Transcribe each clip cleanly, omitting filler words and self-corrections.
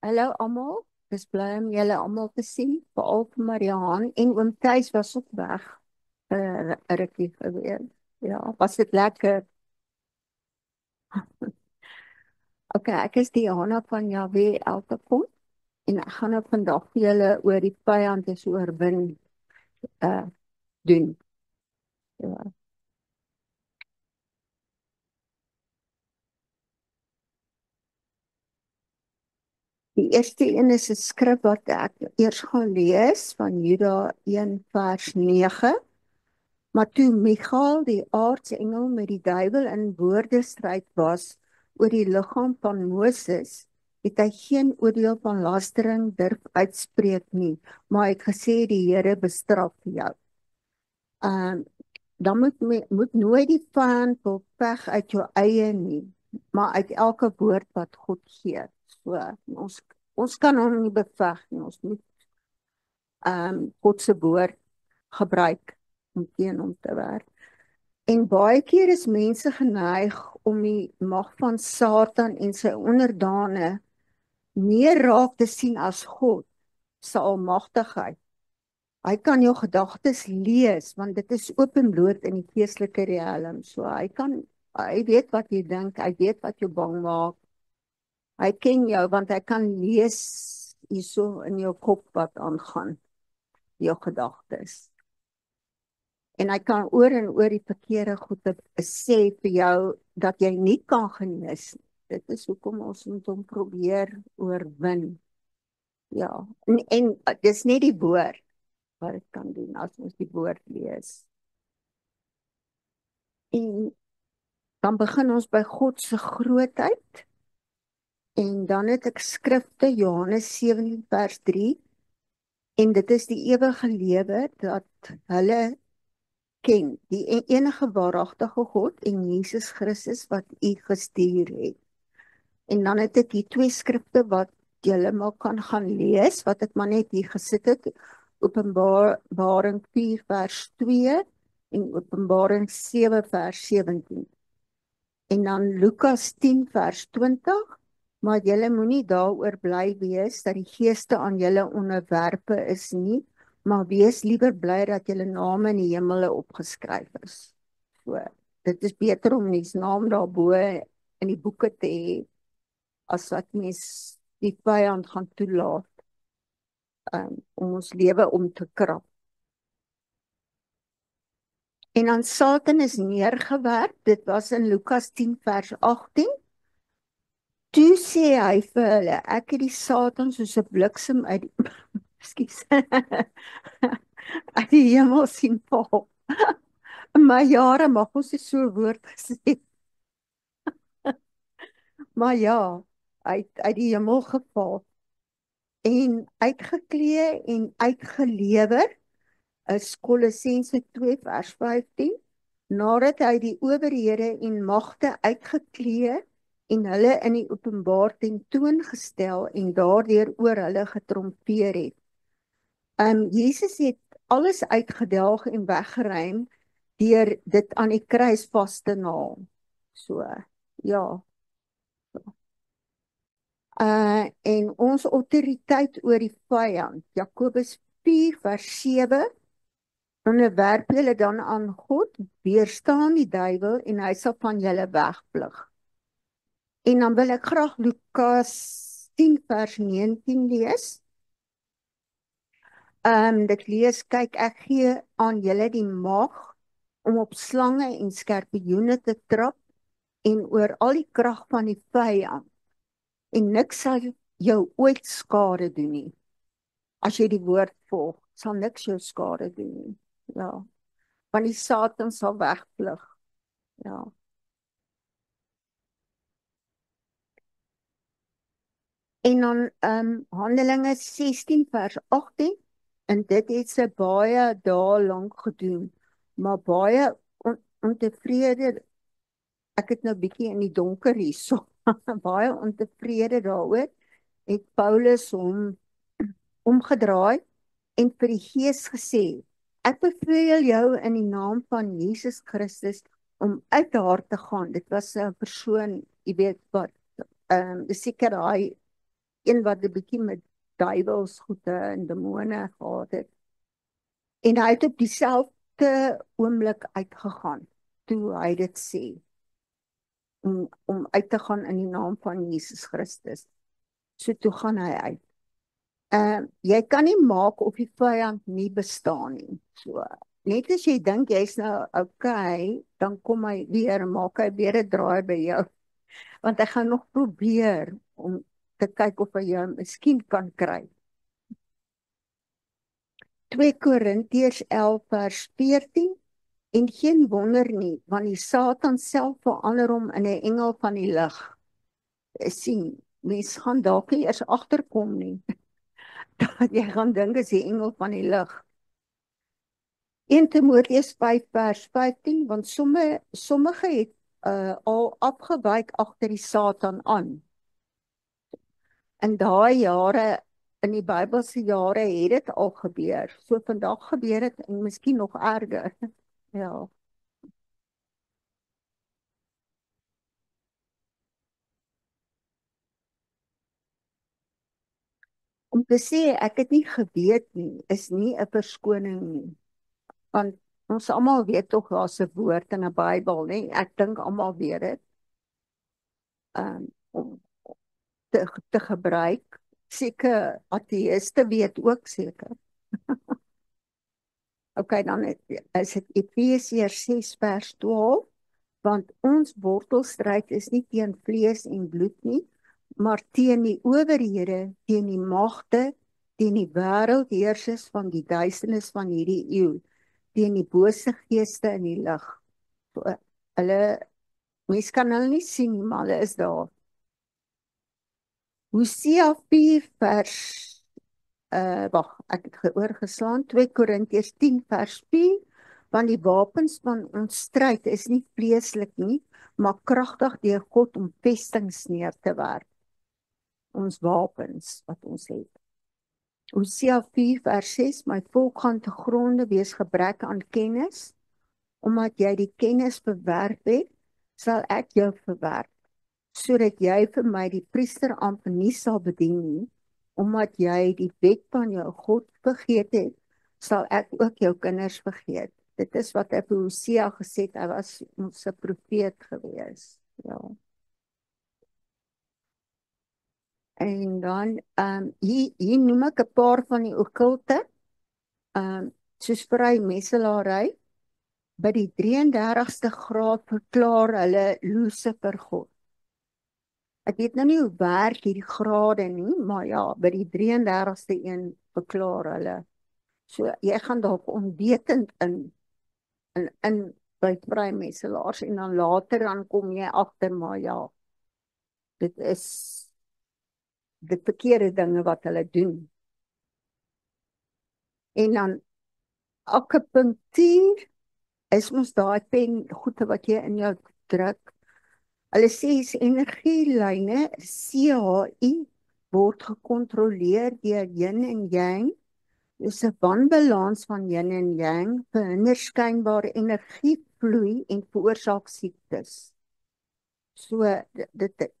Hallo almal, dis bly om julle almal te sien, veral vir Mariaan en oom Thys was ook weg vir 'n rukkie gewees. Ja, was dit lekker. Okay, ek is Diana van Jahwe Eltekom en ek gaan nou vandag vir julle oor die vyand is oorwin uh doen. Ja. Die eerste een is 'n skrif wat ek eers gaan lees van Juda 1 vers 9. Maar toe Michael, die aartsengel met die duiwel in woordestryd was oor die liggaam van Moses, het hy geen oordeel van lastering durf uitspreek nie, maar hy het gesê die Here bestraf jou. Um, dan moet nooit die vyand wil veg uit jou eie nie, maar uit elke woord wat God gee. So, ons kan hom nie beveg nie, ons moet God se woord gebruik om teen hom te werk. En baie keer is mense geneig om die mag van Satan en sy onderdane meer raak te sien as God se almagtigheid. Hy kan jou gedagtes lees want dit is openbloot in die geestelike riem. So hy weet wat jy dink, hy weet wat jou bang maak. Hy ken jou want hy kan lees hierso in jou kop wat aangaan, jou gedagtes. En hy kan oor en oor die verkeerde goede sê vir jou dat jy nie kan genees nie. Dit is hoekom ons moet hom probeer oorwin. Ja, en dis net die woord wat dit kan doen as ons die woord lees. En dan begin ons by God se grootheid. En dan het ek skrifte Johannes 17 vers 3. En dit is die ewige lewe dat hulle ken die enige waaragtige God en Jesus Christus wat u gestuur het. En dan het ek die twee skrifte wat julle maar kan gaan lees, wat ek maar net hier gesit het, Openbaring 4 vers 2 en Openbaring 7 vers 17. En dan Lukas 10 vers 20, maar julle moenie daaroor bly wees dat die geeste aan julle onderwerpe is nie, maar wees liewer bly dat julle name in die hemele opgeskryf is. So, dit is beter om mens naam daarbo in die boeke te hê, as wat mens die vyand gaan toelaat om ons lewe om te krap. En dan Satan is neergewerp, dit was in Lukas 10 vers 18. Toe sê hy vir hulle, ek het die Satan soos 'n bliksem uit die Ekskuus. Uit die hemel sien val. In my jare mag ons nie so 'n woord gesê. Maar ja, hy het uit die hemel geval en uitgeklee en uitgelewer is Kolossense 2 vers 15. Nadat hy die owerhede en magte uitgeklee en hulle in die openbaar tentoongestel en daardeur oor hulle getrompeer het. Jesus het alles uitgedelg en weggeruim deur dit aan die kruis vas te naal. So, ja. En ons autoriteit oor die vyand, Jakobus 4 vers 7, onderwerp julle dan aan God, weerstaan die duiwel en hy sal van julle wegvlug. En dan wil ek graag Lukas 10 vers 19 lees. Dit lees, kyk, ek gee aan julle die mag om op slange en skorpioene te trap en oor al die krag van die vyand. En niks sal jou ooit skade doen nie. As jy die woord volg, sal niks jou skade doen nie. Ja. Want die Satan sal wegvlug. Ja. En dan Handelinge 16 vers 18. En dit het sy baie dae lank gedoen, maar baie ontevrede, ek het nou bietjie in die donker hierso, baie ontevrede daaroor, het Paulus hom omgedraai en vir die Gees gesê, ek beveel jou in die naam van Jesus Christus om uit haar te gaan. Dit was 'n persoon, jy weet wat, seker daai een wat 'n bietjie met duiwels goede en demone gehad het. En hy het op dieselfde oomblik uitgegaan toe hy dit sê om uit te gaan in die naam van Jesus Christus. So toe gaan hy uit. Jy kan nie maak of die vyand nie bestaan nie. So net as jy dink jy's nou okay, dan kom hy weer en maak hy weer 'n draai by jou. Want hy gaan nog probeer om te kyk of hy jou miskien kan kry. 2 Korintiërs 11 vers 14. En geen wonder nie, want die Satan self verander hom in 'n engel van die lig. Sien, mens gaan dalk nie eers agterkom nie. Dat jy gaan dink is die engel van die lig. 1 Timoteus 5 vers 15, want sommige het al afgewyk agter die Satan aan. In daai jare, in die Bybelse jare het dit al gebeur. So vandag gebeur dit en miskien nog erger. Ja. Om te sê ek het nie geweet nie, is nie 'n verskoning nie. Want ons almal weet tog daar's 'n woord in 'n Bybel, nê? Ek dink almal weet dit. Om te gebruik. Seker ateïste weet ook seker. Okay, dan is dit Efesiërs 6 vers 12, want ons wortelstryd is nie teen vlees en bloed nie, maar teen die owerhede, teen die magte, teen die wêreldheersers van die duisternis van hierdie eeu, teen die bose geeste in die lig. So, hulle, mens kan hulle nie sien nie, maar hulle is daar. Hosea 4 vers wag, ek het oorgeslaan, 2 Korintiërs 10 vers 4, want die wapens van ons stryd is nie vleeslik nie, maar kragtig deur God om vestings neer te werp. Ons wapens wat ons het. Hosea 4 vers 6, my volk gaan te gronde wees gebrek aan kennis, omdat jy die kennis verwerp het, sal ek jou verwerp, sodat jy vir my die priesterampt nie sal bedien nie, omdat jy die wet van jou God vergeet het, sal ek ook jou kinders vergeet. Dit is wat hy vir Hosea gesê het, hy was ons profeet gewees. Ja. En dan, hier noem ek 'n paar van die okkulte, soos vrymeselary. By die 33ste graad verklaar hulle Lucifer God. Ek weet nou nie hoe werk hierdie grade nie, maar ja, by die 33ste een verklaar hulle. So jy gaan dalk onwetend in by vrymeselaars en dan later dan kom jy agter, maar ja, dit is die verkeerde dinge wat hulle doen. En dan akupunktuur is mos daai pen goede wat jy in jou druk. Hulle sê is energielyne, CHI, word gekontroleer deur yin en yang. Dis 'n wanbalans van yin en yang, verhinder skynbare energievloei en veroorsaak siektes. So dit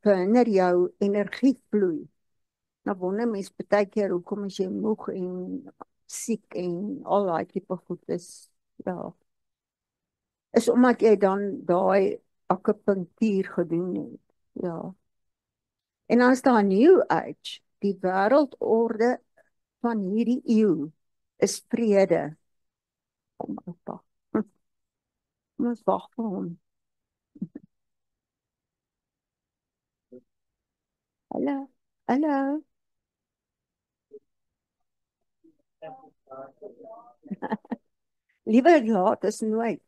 verhinder jou energievloei. Nou wonder mens baie keer hoekom as jy moeg en siek en al daai tipe goed is. Ja. Is omdat jy dan daai akupunktuur gedoen het. Ja. En dan is daar New Age, die wêreldorde van hierdie eeu is vrede. Kom op. Ons wag vir hom. Hallo. Hallo. Liewer laat as nooit.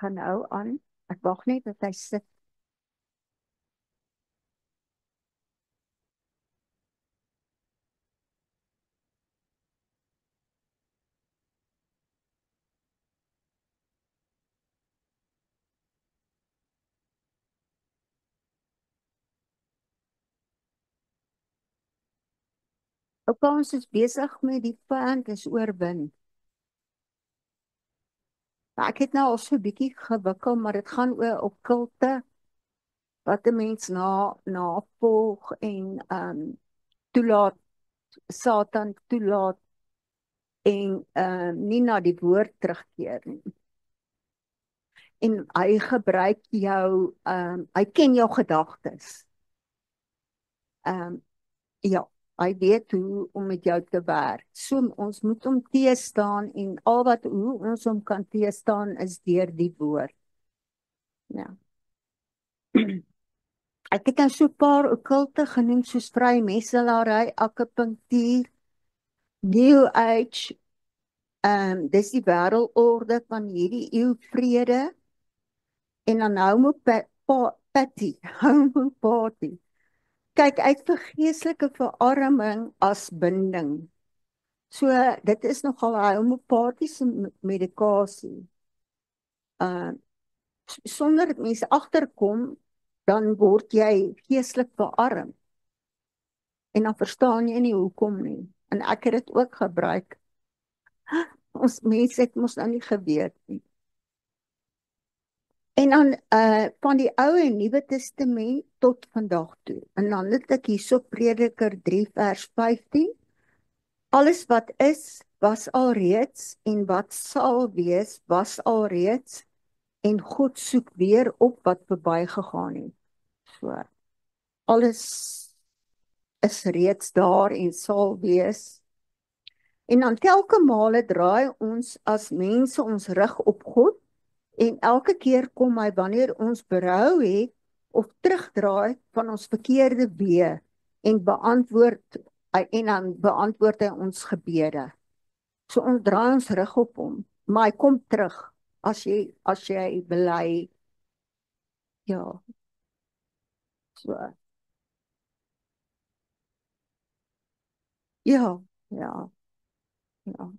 gaan nou aan. Ek wag net dat hy sit. Oupa, ons is besig met die vyand is oorwin. Maar ek het nou al so 'n bietjie gewikkel, maar dit gaan oor okkulte wat 'n mens navolg en toelaat Satan toelaat en nie na die woord terugkeer nie. En hy gebruik jou hy ken jou gedagtes. Ja, hy weet hoe om met jou te werk. So ons moet hom teëstaan en al wat hoe ons hom kan teëstaan is deur die woord. Ja. Ek het nou so 'n paar okkulte genoem soos vrymesselary, akupunktuur, New Age, dis die wêreldorde van hierdie eeu vrede en dan homeopathy, homeopathy. Kyk uit vir geestelike verarming as binding. So dit is nogal 'n homeopatiese medikasie. Uh Sonder dat mense agterkom, dan word jy geestelik verarm. En dan verstaan jy nie hoekom nie. En ek het dit ook gebruik. Ons mense het mos nou nie geweet nie. En dan van die Ou en Nuwe Testament tot vandag toe. En dan het ek hierso Prediker 3 vers 15. Alles wat is, was alreeds en wat sal wees, was alreeds en God soek weer op wat verbygegaan het. So, alles is reeds daar en sal wees. En dan telke male draai ons as mense ons rug op God en elke keer kom hy wanneer ons berou het of terugdraai van ons verkeerde weë en dan beantwoord hy ons gebede. So ons draai ons rug op hom, maar hy kom terug as jy bely. Ja, so. Ja, ja, ja.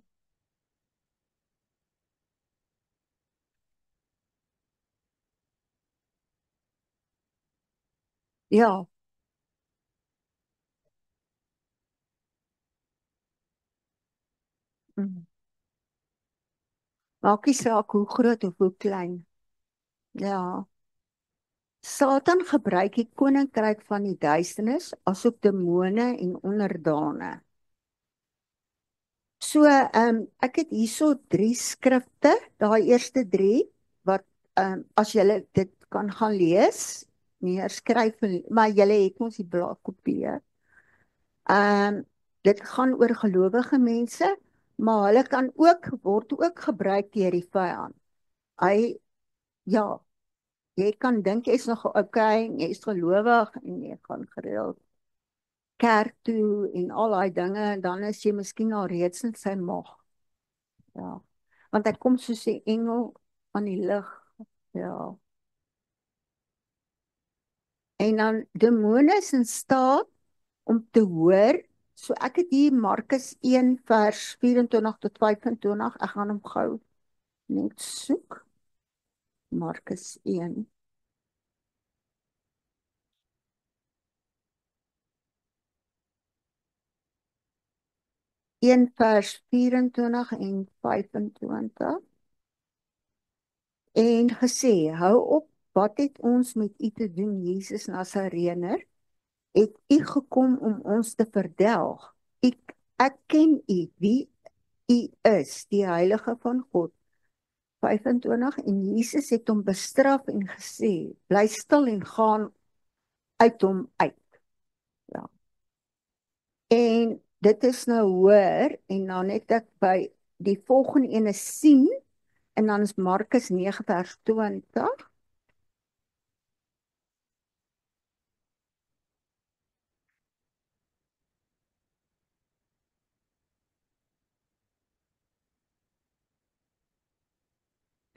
Ja, mm. Maak nie saak hoe groot of hoe klein. Ja. Satan gebruik die koninkryk van die duisternis asook demone en onderdane. So, ek het hierso 3 skrifte, daai eerste 3 wat as julle dit kan gaan lees, neerskryf, maar julle het mos die blaadkopieë. Dit gaan oor gelowige mense, maar hulle kan ook word ook gebruik deur die vyand. Hy ja, jy kan dink jy's nog okay, jy's gelowig en jy gaan gereeld kerk toe en al daai dinge en dan is jy miskien al reeds in sy mag. Ja. Want hy kom soos 'n engel aan die lig. Ja. En dan demone is in staat om te hoor. So ek het hier Markus 1 vers 24 tot 25. Ek gaan hom gou net soek. Markus 1. 1 vers 24 en 25. En gesê, hou op, wat het ons met u te doen, Jesus Nasareëner? Het u gekom om ons te verdelg? Ek ken u, wie u is, die Heilige van God. 25. En Jesus het hom bestraf en gesê, bly stil en gaan uit hom uit. Ja. En dit is nou hoor, en dan net ek by die volgende ene sien, en dan is Markus 9 vers 20.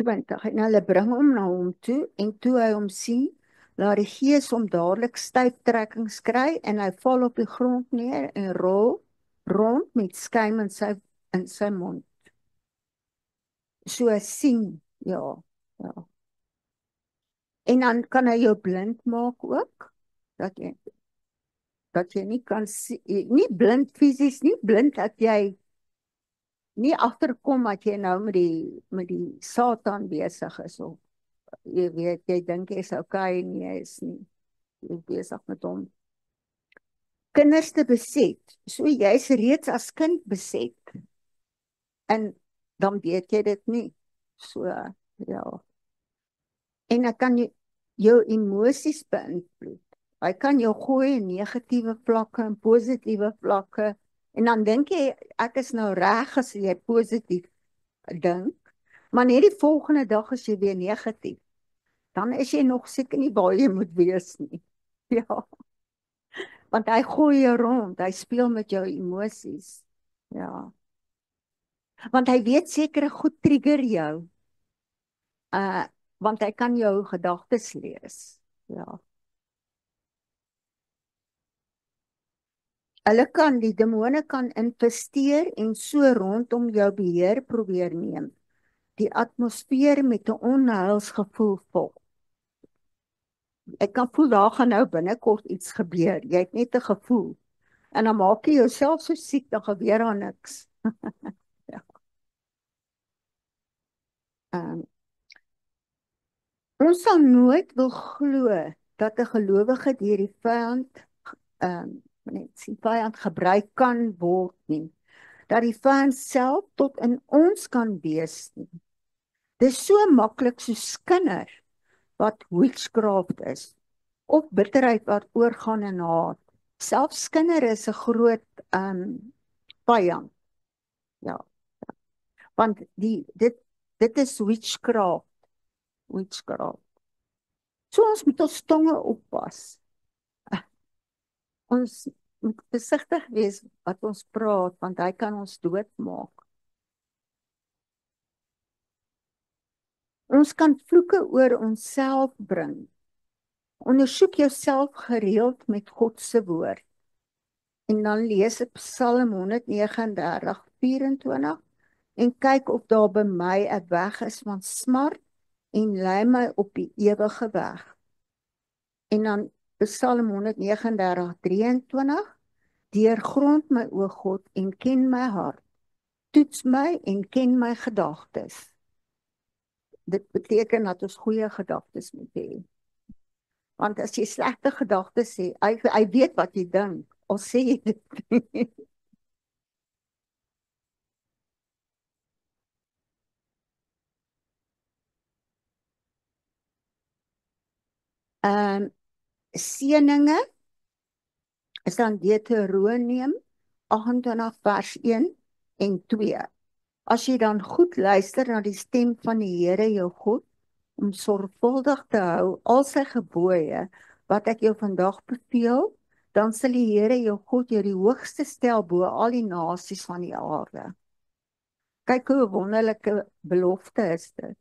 20. En hulle bring hom na hom toe, en toe hy hom sien, laat die gees hom dadelik stuiptrekkings kry, en hy val op die grond neer, en rol rond met skuim in sy mond. So sien, ja, ja. En dan kan hy jou blind maak ook, dat jy, nie kan sien, nie blind fisies, nie blind dat jy nie agterkom dat jy nou met die Satan besig is, of jy weet, jy dink jy is okay, nie, jy is nie, jy is besig met hom. Kinders te beset, so jy is reeds as kind beset, en dan weet jy dit nie, so, ja. En ek kan jou emosies beïnvloed. Hy kan jou gooi in negatiewe vlakke en positiewe vlakke, en dan dink jy, ek is nou reg as jy positief dink, maar net die volgende dag is jy weer negatief. Dan is jy nog seker nie waar jy moet wees nie. Ja, want hy gooi jou rond, hy speel met jou emosies. Ja, want hy weet sekere goed trigger jou, want hy kan jou gedagtes lees. Ja. Die demone kan investeer en so rondom jou beheer probeer neem. Die atmosfeer met 'n onheilsgevoel vol. Ek kan voel, daar gaan nou binnekort iets gebeur. Jy het net 'n gevoel. En dan maak jy jouself so siek, dan gebeur daar niks. Ja. Ons sal nooit wil glo dat 'n gelowige deur die vyand die vyand gebruik kan word nie. Dat die vyand self tot in ons kan wees nie. Dis so maklik so skinder wat witchcraft is, of bitterheid wat oorgaan in haat. Selfs skinder is 'n groot vyand. Ja. Want dit is witchcraft. So ons moet ons tonge oppas. Ons moet versigtig wees wat ons praat, want hy kan ons doodmaak. Ons kan vloeke oor onsself bring. Ondersoek jouself gereeld met God se woord. En dan lees ek Psalm 139:24 en kyk of daar by my 'n weg is van smart en lei my op die ewige weg. En dan Psalm 139:23 deurgrond my o God en ken my hart. Toets my en ken my gedagtes. Dit beteken dat ons goeie gedagtes moet hê. Want as jy slegte gedagtes sê, hy weet wat jy dink, al sê jy dit nie. Seëninge is dan Deuteronomium 28 vers 1 en 2. As jy dan goed luister na die stem van die Here jou God, om sorgvuldig te hou al sy gebooie, wat ek jou vandag beveel, dan sal die Here jou God jou die hoogste stel bo al die nasies van die aarde. Kyk hoe wonderlike belofte is dit.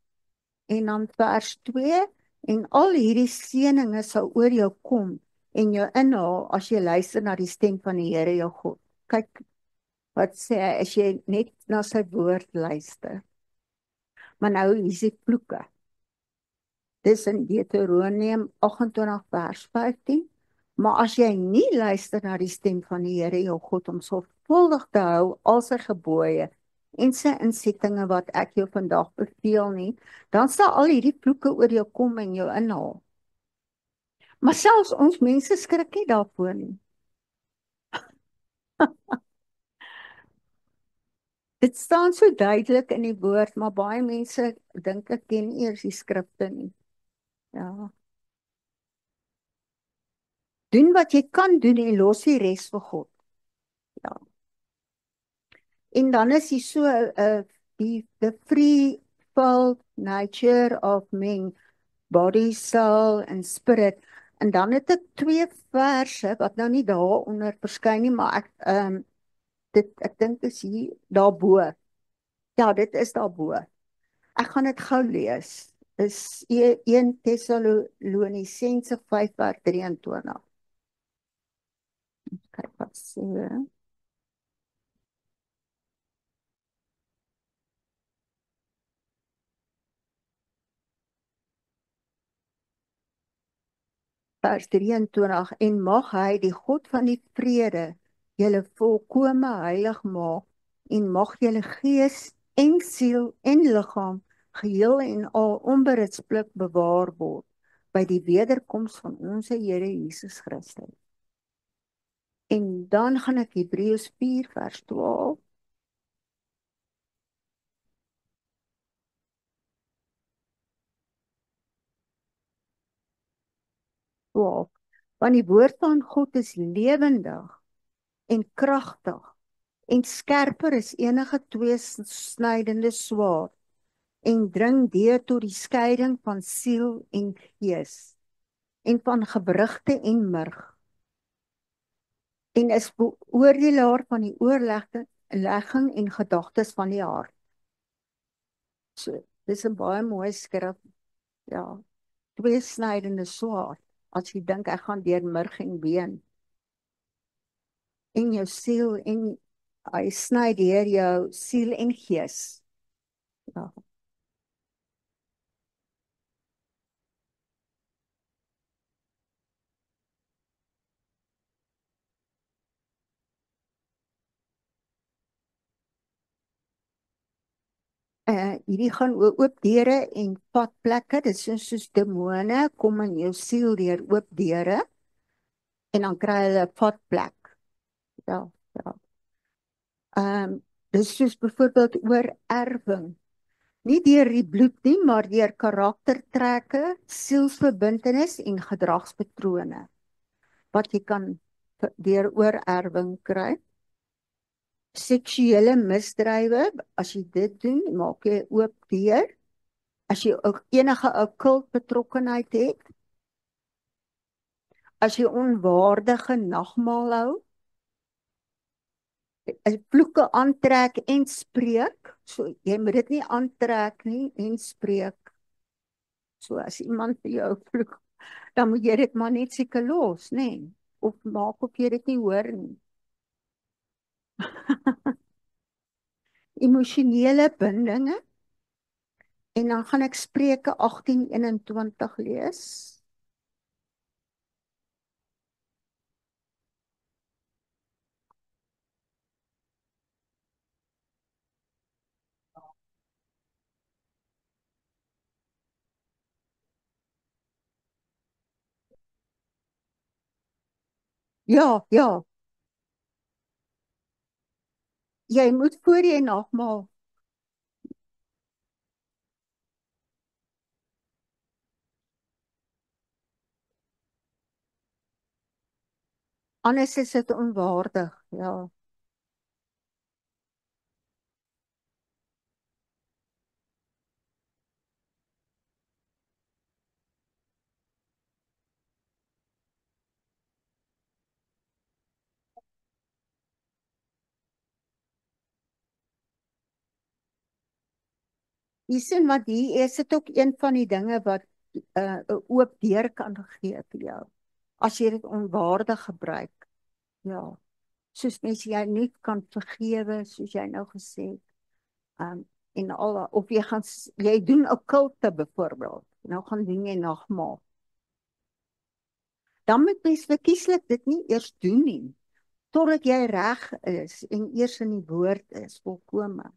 En dan vers 2, en al hierdie seëninge sal oor jou kom en jou inhaal as jy luister na die stem van die Here jou God. Kyk wat sê hy, as jy net na sy woord luister. Maar nou is die vloeke. Dis in Deuteronomium 28 vers 15. Maar as jy nie luister na die stem van die Here jou God om sorgvuldig te hou al sy gebooie en sy insettinge wat ek jou vandag beveel nie, dan sal al hierdie vloeke oor jou kom en jou inhaal. Maar selfs ons mense skrik nie daarvoor nie. Dit staan so duidelik in die woord, maar baie mense dink ek ken eers die skrifte nie. Ja. Doen wat jy kan doen en los die res vir God. Ja. En dan is hy so the threefold nature of man, body, soul en spirit. En dan het ek 2 verse wat nou nie daaronder verskyn nie, maar ek dink is hier daarbo. Ja, dit is daarbo. Ek gaan dit gou lees. Dis 1 Tessalonisense 5:23. Kyk wat sê. Vers 23, en mag hy, die God van die vrede, julle volkome heilig maak, en mag julle gees en siel en liggaam geheel en al onberisplik bewaar word by die wederkoms van ons Here Jesus Christus. En dan gaan ek Hebreërs 4 vers 12. 12. Want die woord van God is lewendig en kragtig en skerper as enige tweesnydende swaard en dring deur tot die skeiding van siel en gees en van gewrigte en murg en is beoordelaar van die oorlegging en gedagtes van die hart. So, dis 'n baie mooi skrif. Ja, tweesnydende swaard. As jy dink ek gaan deur murg en been en jou siel en hy sny deur jou siel en gees. Ja. Hierdie gaan oop deure en padplekke, dit is soos demone kom in jou siel deur oop deure en dan kry hulle 'n padplek. Ja, ja. Dis soos byvoorbeeld oorerwing. Nie deur die bloed nie, maar deur karaktertrekke, sielsverbintenis en gedragspatrone wat jy kan deur oorerwing kry. Seksuele misdrywe, as jy dit doen, maak jy oop deur. As jy ook enige occult betrokkenheid het, as jy onwaardige nagmaal hou, as vloeke aantrek en spreek, so jy moet dit nie aantrek nie en spreek. So as iemand vir jou vloek, dan moet jy dit maar net seker los, nê? Of maak of jy dit nie hoor nie. Emosionele bindinge. En dan gaan ek Spreuke 18:21 lees. Ja, ja. Jy moet voor jy nagmaal. Anders is dit onwaardig. Ja. Jy sien wat hier is dit ook een van die dinge wat 'n oop deur kan gee vir jou. As jy dit onwaardig gebruik. Ja. Soos mens jy nie kan vergewe, soos jy nou gesê het. En al of jy doen 'n kulte byvoorbeeld. Nou gaan doen jy nagmaal. Dan moet mens verkieslik dit nie eers doen nie, totdat jy reg is en eers in die woord is volkome.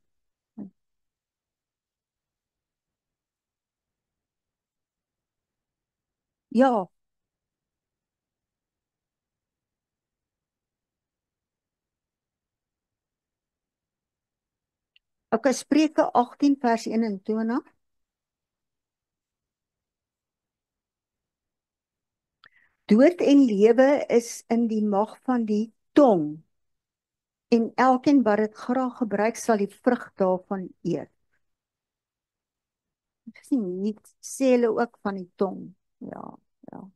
Ja, ek Spreuke 18 vers 21. Dood en lewe is in die mag van die tong en elkeen wat dit graag gebruik sal die vrug daarvan eet. Sien, nie sê hulle ook van die tong. Ja, ja.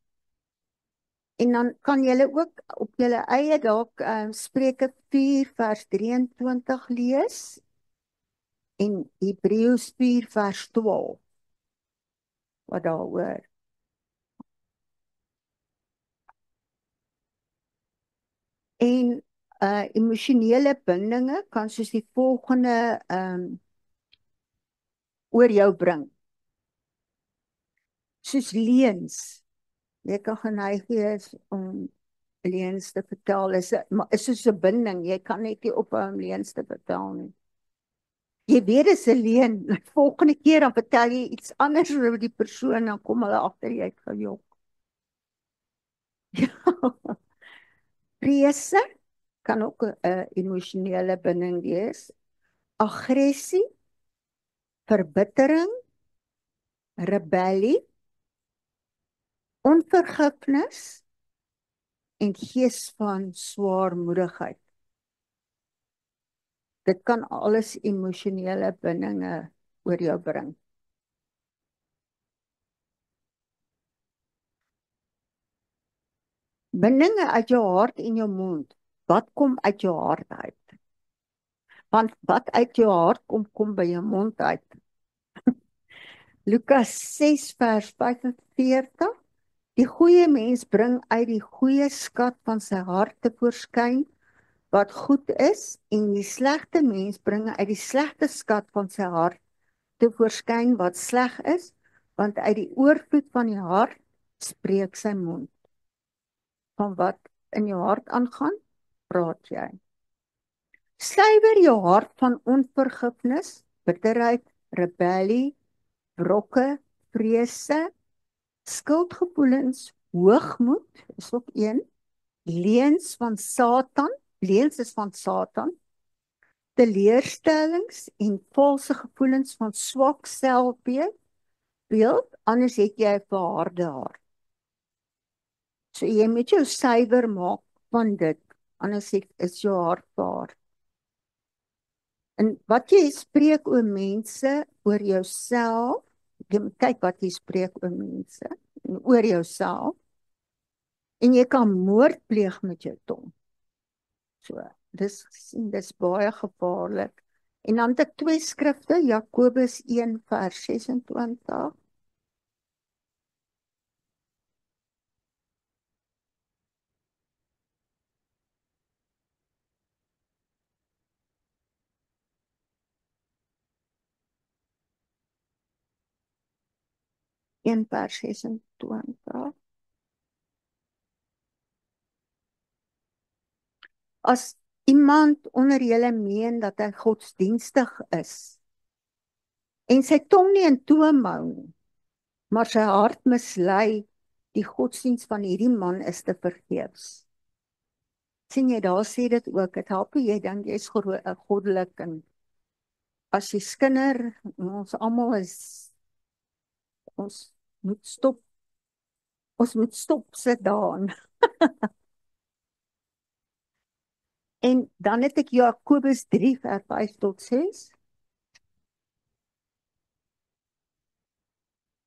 En dan kan julle ook op julle eie dalk Spreuke 4 vers 23 lees. en Hebreërs 4 vers 12, wat daaroor. En emosionele bindinge kan soos die volgende oor jou bring. Soos leuns. Jy kan geneig wees om leuns te vertel, maar is soos 'n binding, jy kan net nie ophou om leuns te vertel nie. Jy weet dis 'n leuen, volgende keer dan vertel jy iets anders oor die persoon, dan kom hulle agter jy het gejok. Ja. Vrese kan ook 'n emosionele binding wees. Aggressie, verbittering, rebellie, onvergifnis en gees van swaarmoedigheid. Dit kan alles emosionele bindinge oor jou bring. Bindinge uit jou hart en jou mond. Wat kom uit jou hart uit? Want wat uit jou hart kom, kom by jou mond uit. Lukas 6 vers 45. Die goeie mens bring uit die goeie skat van sy hart tevoorskyn wat goed is, en die slegte mens bring uit die slegte skat van sy hart tevoorskyn wat sleg is, want uit die oorvloed van die hart spreek sy mond. Van wat in jou hart aangaan, praat jy. Suiwer jou hart van onvergifnis, bitterheid, rebellie, wrokke, vrese, skuldgevoelens, hoogmoed, is ook een, leuns van Satan, leuns is van Satan, teleurstellings en valse gevoelens van swak selfbeeld, anders het jy 'n verharde hart. So jy moet jou suiwer maak van dit, anders is jou hart verhard. En wat jy spreek oor mense, oor jouself, jy moet kyk wat jy spreek oor mense, en oor jouself, en jy kan moord pleeg met jou tong. So, dis baie gevaarlik. En dan het ek 2 skrifte, Jakobus 1 vers 26. 1 vers 26. As iemand onder julle meen dat hy godsdienstig is, en sy tong nie in toom hou nie, maar sy hart mislei, die godsdienst van hierdie man is te vergeefs. Sien jy, daar sê dit ook, het help jy dan, jy is goddelik, en as jy skinder, ons almal is, ons moet stop sit daan. En dan het ek Jakobus 3 vers 5 tot 6.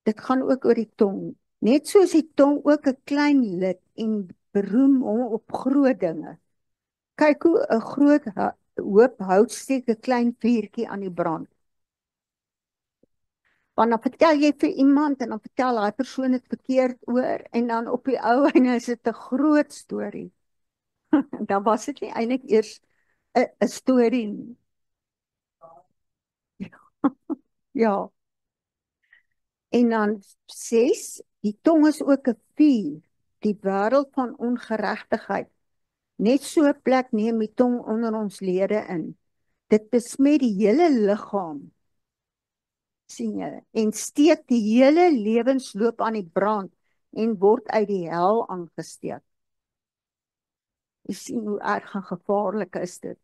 Dit gaan ook oor die tong. Net soos die tong ook 'n klein lid en beroem hom op groot dinge. Kyk hoe 'n groot hoop hout steek 'n klein vuurtjie aan die brand. Want dan vertel jy vir iemand en dan vertel daai persoon dit verkeerd oor en dan op die ou einde is dit 'n groot storie. Dan was dit nie eintlik eers 'n storie nie. Ja. En dan 6, die tong is ook 'n vuur, die wêreld van ongeregtigheid. Net so 'n plek neem die tong onder ons lede in. Dit besmet die hele liggaam, sien jy, en steek die hele lewensloop aan die brand en word uit die hel aangesteek. Jy sien hoe erg en gevaarlik is dit.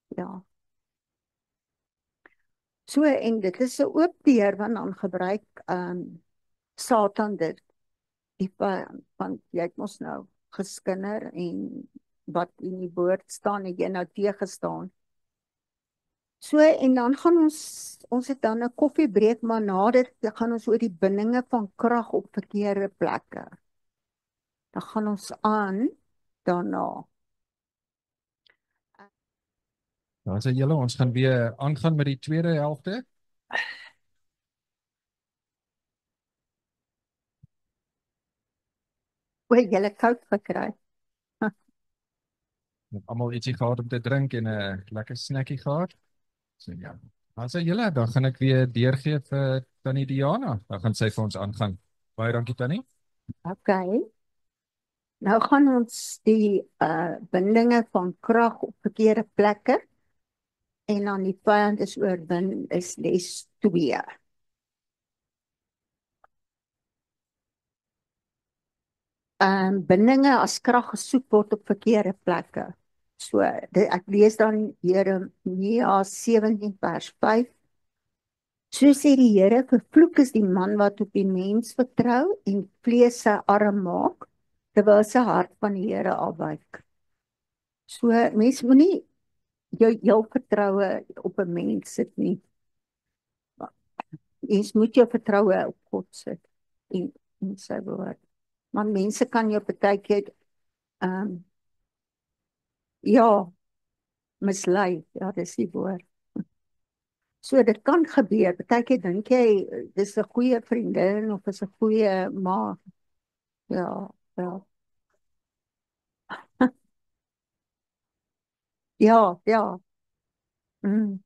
Ja. So, en dit is 'n oop deur, want dan gebruik Satan dit, die van jy het mos nou geskinder en wat in die woord staan, het jy nou teëgestaan. So, en dan gaan ons het dan 'n koffiebreek, maar na dit gaan ons oor die bindinge van krag op verkeerde plekke. Dan gaan ons aan daarna. Dan sê julle, ons gaan weer aangaan met die tweede helfte. O, julle koud gekry. Met almal ietsie gehad om te drink en 'n lekker snackie gehad. So ja. Dan sê julle, dan gaan ek weer deurgee vir Tannie Diana. Dan gaan sy vir ons aangaan. Baie dankie Tannie. Okay. Nou gaan ons die bindinge van krag op verkeerde plekke en dan die vyand is oorwin is les 2. Bindinge as krag gesoek word op verkeerde plekke. So, ek lees dan Jeremia 17 vers 5. So sê die Here, vervloek is die man wat op die mens vertrou en vlees sy arm maak, terwyl sy hart van die Here afwyk. So, mens moenie jou vertroue op 'n mens sit nie. Mens moet jou vertroue op God sit en sy woord. Want mense kan jou partykeer ja, mislei. Ja, dis die woord. So dit kan gebeur. Partykeer dink jy dis 'n goeie vriendin of is 'n goeie ma. Ja, ja. Ja, ja. Mm.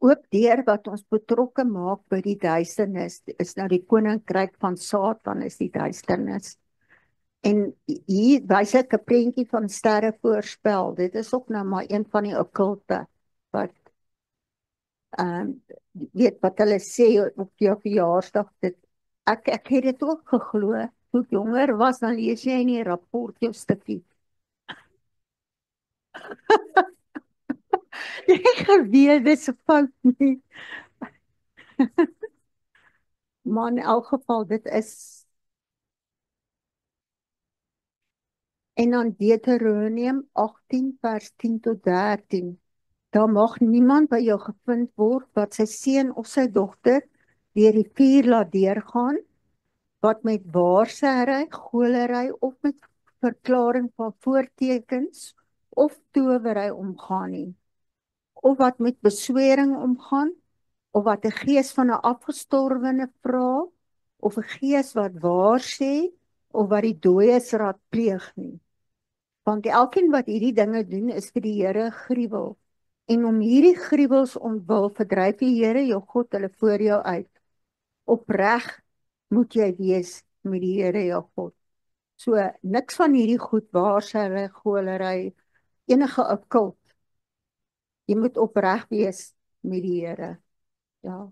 Oop deur wat ons betrokke maak by die duisternis is nou die koninkryk van Satan is die duisternis. En hier wys ek 'n prentjie van sterre voorspel. Dit is ook nou maar een van die okkulte wat ehm weet wat hulle sê op jou verjaarsdag. Ek het dit ook geglo. Toe ek jonger was, dan lees jy in die rapport jou stukkie. Jy geweet dis 'n fout nie. Maar in elk geval, dit is. En dan Deuteronomium 18 vers 10 tot 13. Daar mag niemand by jou gevind word wat sy seun of sy dogter deur die vuur laat deurgaan, wat met waarsêry, goolery of met verklaring van voortekens of towery omgaan nie, of wat met beswering omgaan, of wat 'n gees van 'n afgestorwene vra, of 'n gees wat waar sê, of wat die dooies raadpleeg nie. Want elkeen wat hierdie dinge doen is vir die Here gruwel. En om hierdie gruwels ontwil verdryf die Here jou God hulle voor jou uit. Opreg moet jy wees met die Here jou God. So niks van hierdie goed waarsêry, goolery, enige okkult. Jy moet opreg wees met die Here. Ja.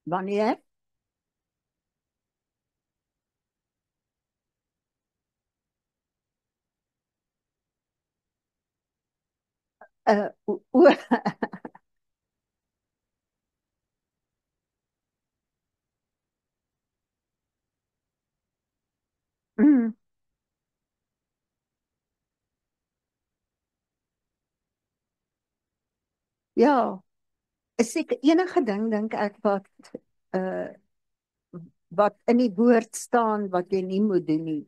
Wanneer? Uh, o, o, mm, ja, is seker enige ding dink ek uh, wat in die woord staan wat jy nie moet doen nie.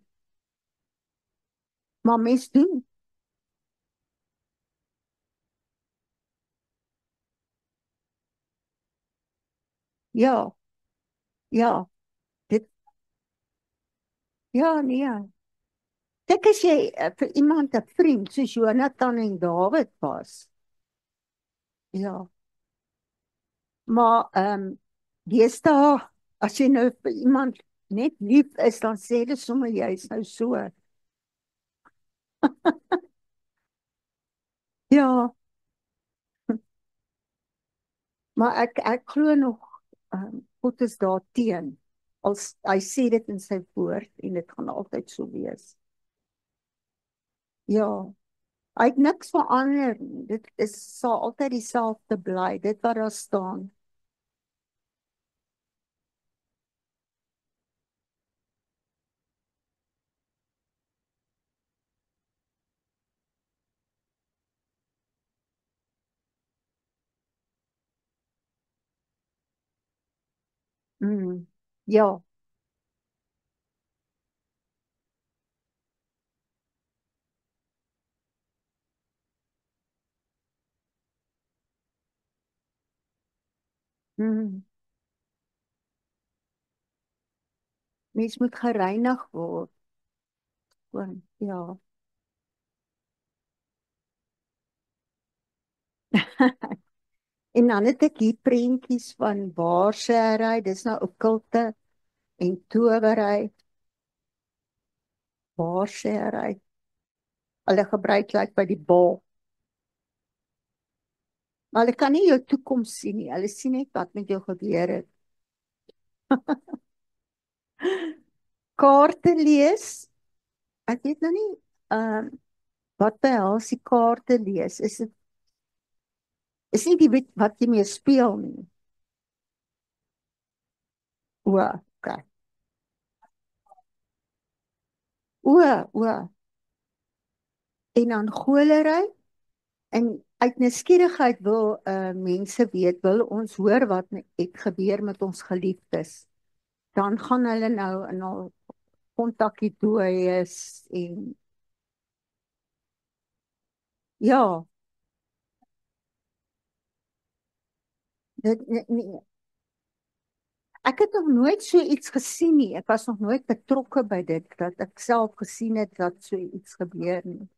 Maar mens doen. Ja, ja, dit, ja, nee. Kyk as jy vir iemand 'n vriend soos Jonathan en Dawid was. Ja, maar deesdae as jy nou vir iemand net lief is, dan sê hulle sommer jy's nou so. Ja, maar ek glo nog God is daar teen. Als hy sê dit in sy woord en dit gaan altyd so wees. Ja, hy het niks verander nie. Dit sal altyd dieselfde bly, dit wat daar staan. Mm. Ja. Mm. Mens moet gereinig word. Gewoon, ja. En dan het ek hier prentjies van waarsêry, dis nou okkulte en towery, waarsêry. Hulle gebruik like by die bal. Maar hulle kan nie jou toekoms sien nie. Hulle sien net wat met jou gebeur het. Kaarte lees. Ek weet nou nie wat behels die kaarte lees. Is nie die wat jy mee speel nie. O, okay. O, o. En dan golery en uit nuuskierigheid wil mense weet, wil ons hoor wat het gebeur met ons geliefdes. Dan gaan hulle nou in al kontakkie dooies en ja, nee, ek het nog nooit so iets gesien nie. Ek was nog nooit betrokke by dit, dat ek self gesien het dat so iets gebeur nie.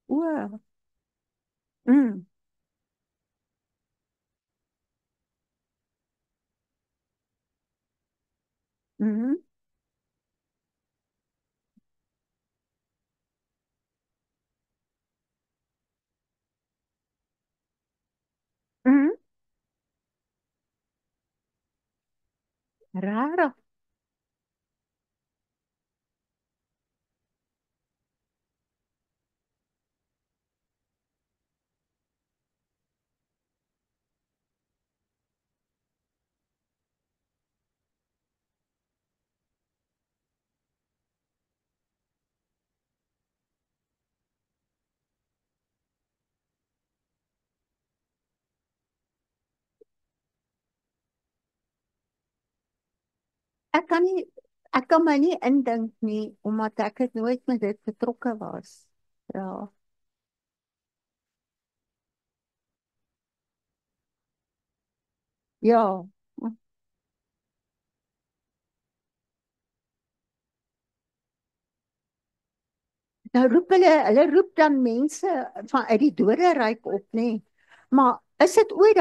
O, mm, mm, mm, rarig. Ek kan nie, ek kan my nie indink nie, omdat ek het nooit met dit betrokke was. Ja, ja. Nou roep hulle roep dan mense van uit die doderyk op, nê. Maar is dit ooit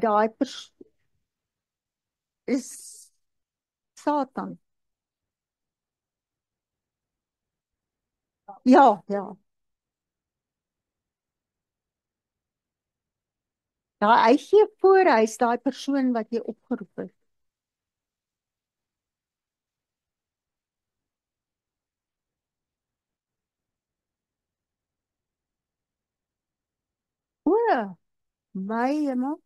daai is Satan? Ja, ja. Ja, hy gee voor, hy's daai persoon wat jy opgeroep het. O, my hemel.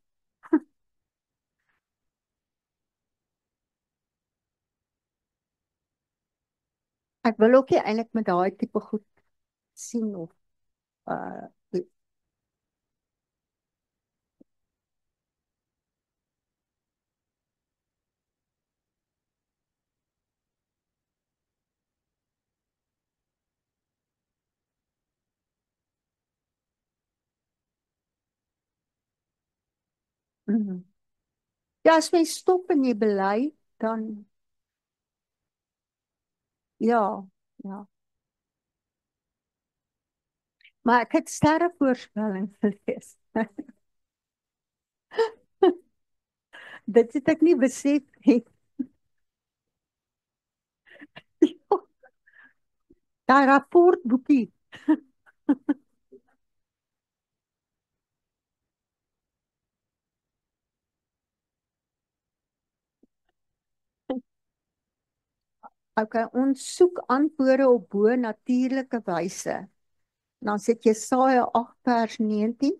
Ek wil ook nie eintlik met daai tipe goed sien of uh mm. Ja, as jy stop en jy bely, dan ja, ja. Maar ek het sterrevoorspelling gelees. Dit het ek nie besef nie. Daai rapportboekie. Okay, ons soek antwoorde op bo-natuurlike wyse. Dan sit Jesaja 8 vers 19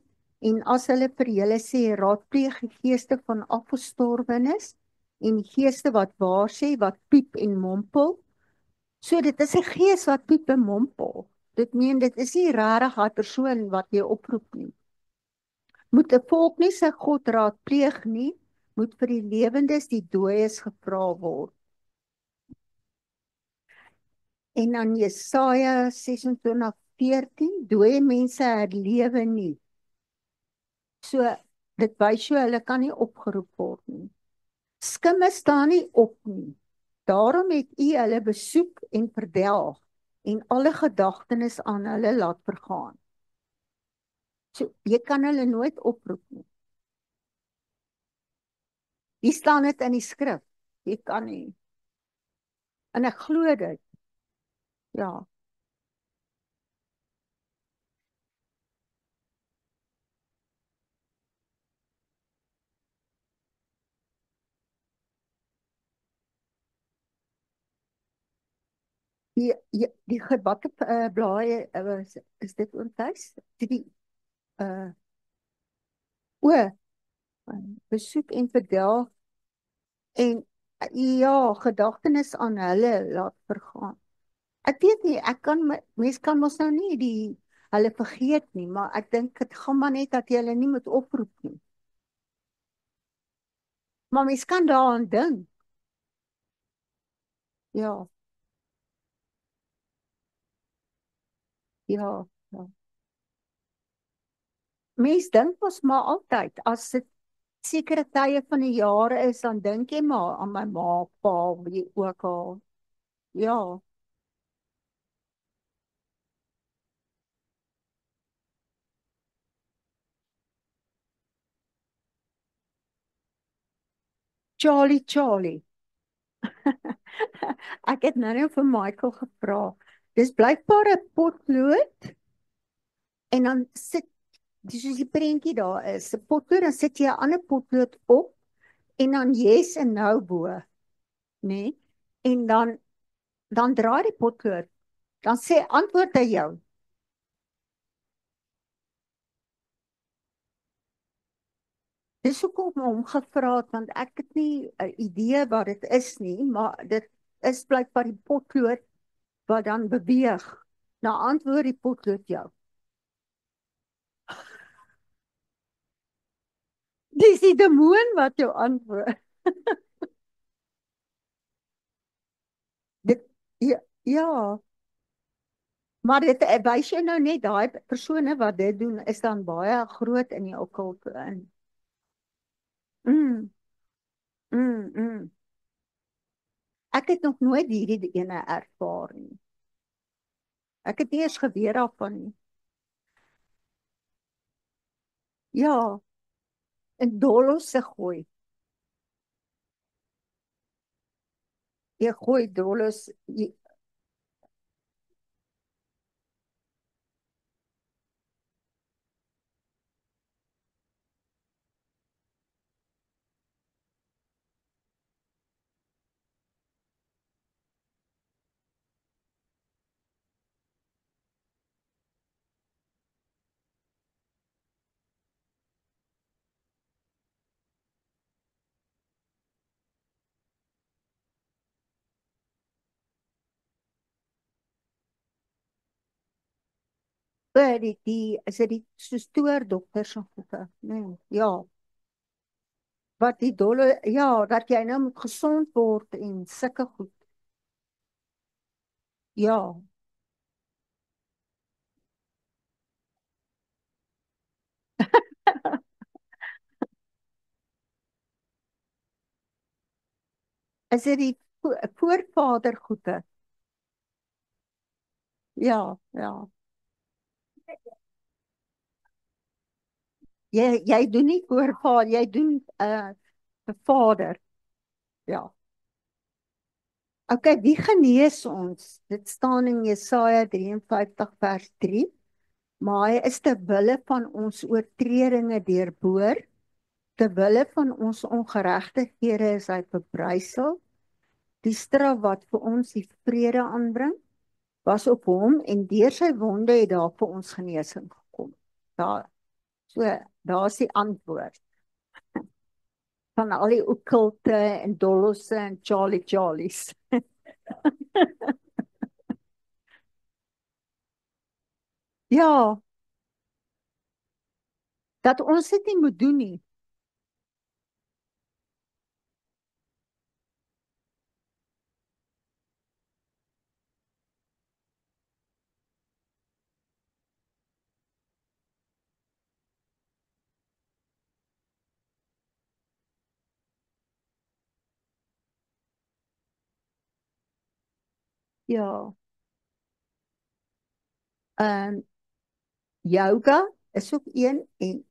en as hulle vir julle sê raadpleeg die geeste van afgestorwenes en die geeste wat waar sê wat piep en mompel. So dit is 'n gees wat piep en mompel. Dit meen dit is nie regtig 'n persoon wat jy oproep nie. Moet 'n volk nie sy God raadpleeg nie, moet vir die lewendes die dooies gevra word. En dan Jesaja 26:14, dooie mense herlewe nie. So, dit wys so, hulle kan nie opgeroep word nie. Skimme staan nie op nie. Daarom het U hulle besoek en verdelg en alle gedagtenis aan hulle laat vergaan. So, jy kan hulle nooit oproep nie. Die staan dit in die skrif. Jy kan nie. En ek glo dit. Ja. Die gebakke blaaie, is dit oortuis? Die o, besoek en verdelg en ja, gedagtenis aan hulle laat vergaan. Ek weet nie, mens kan mos nou nie hulle vergeet nie, maar ek dink dit gaan maar net dat jy hulle nie moet oproep nie. Maar mens kan daaraan dink. Ja, ja, ja. Mens dink mos maar altyd, as dit sekere tye van die jare is, dan dink jy maar aan my ma, pa, wie ook al. Ja, Charlie, Charlie. Ek het nou net vir Michael gevra. Dis blykbaar 'n potlood en dan sit soos die prentjie daar is, 'n potlood, dan sit jy 'n ander potlood op en dan yes en no bo, nê? En dan draai die potlood. Dan sê antwoord hy jou. Dis hoekom ek hom gevra het, want ek het nie 'n idee wat dit is nie, maar dit is blykbaar die potlood wat dan beweeg. Nou antwoord die potlood jou. Dis die demoon wat jou antwoord. Dit ja, ja, maar dit wys jou nou net daai persone wat dit doen is dan baie groot in die okkulte in. Mm, mm. Ek het nog nooit hierdie ene ervaar nie. Ek het nie eens geweet daarvan nie. Ja, in dolosse gooi. Jy gooi dolos. Is dit die so stoordokters en goede? Nee, ja. Wat die dolle, ja, dat jy nou moet gesond word en sulke goed. Ja, is dit die voorvader goede? Ja, ja. Jy doen nie voorvader, jy doen vader. Ja. Okay, wie genees ons? Dit staan in Jesaja 53 vers 3. Maar hy is ter wille van ons oortredinge deurboor, ter wille van ons ongeregtighede is hy verbrysel. Die straf wat vir ons die vrede aanbring, was op hom en deur sy wonde het daar vir ons genesing gekom. Daar, so, daar's die antwoord van al die okkulte en dolosse en Charlies. Ja, dat ons dit nie moet doen nie. Ja. Ehm yoga is ook een en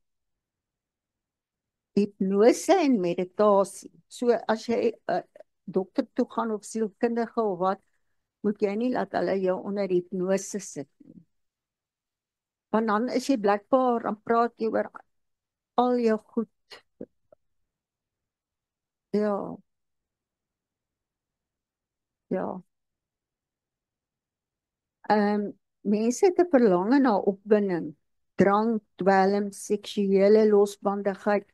hipnose en meditasie. So as jy 'n dokter toe gaan of sielkundige of wat, moet jy nie laat hulle jou onder hipnose sit nie. Want dan is jy blijkbaar, dan praat jy oor al jou goed. Ja, ja. Mense het 'n verlange na opwinding, drank, dwelm, seksuele losbandigheid.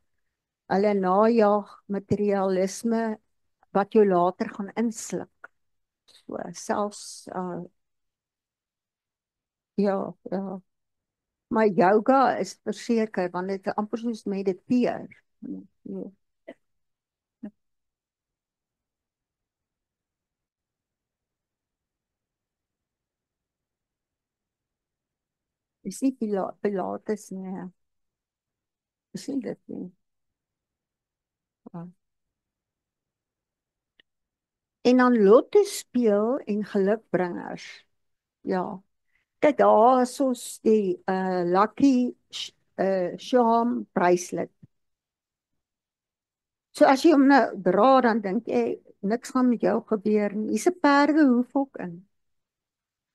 Hulle najag materialisme wat jou later gaan insluk. So, selfs ja, ja. Maar yoga is verseker want dit is amper soos mediteer. Ja. Dis nie pilates nie. Dis nie dit nie. Ja. En dan lotto speel en gelukbringers. Ja. Kyk, daar is ons die lucky charm bracelet. So as jy hom nou dra, dan dink jy niks gaan met jou gebeur nie. Hier's 'n perdehoef ook in.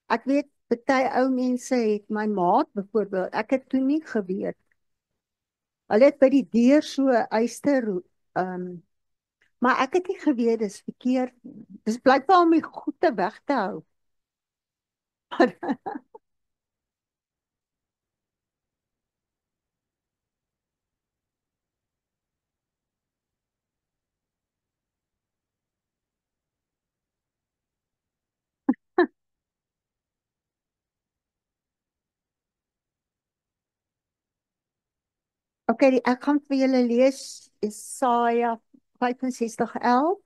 Ek weet baie ou mense het, my maat byvoorbeeld, ek het toe nie geweet. Hulle het by die deur so eyster maar ek het nie geweet dis verkeerd nie. Dis blykbaar om die goede weg te hou. Okay, ek gaan vir julle lees Jesaja 65:11.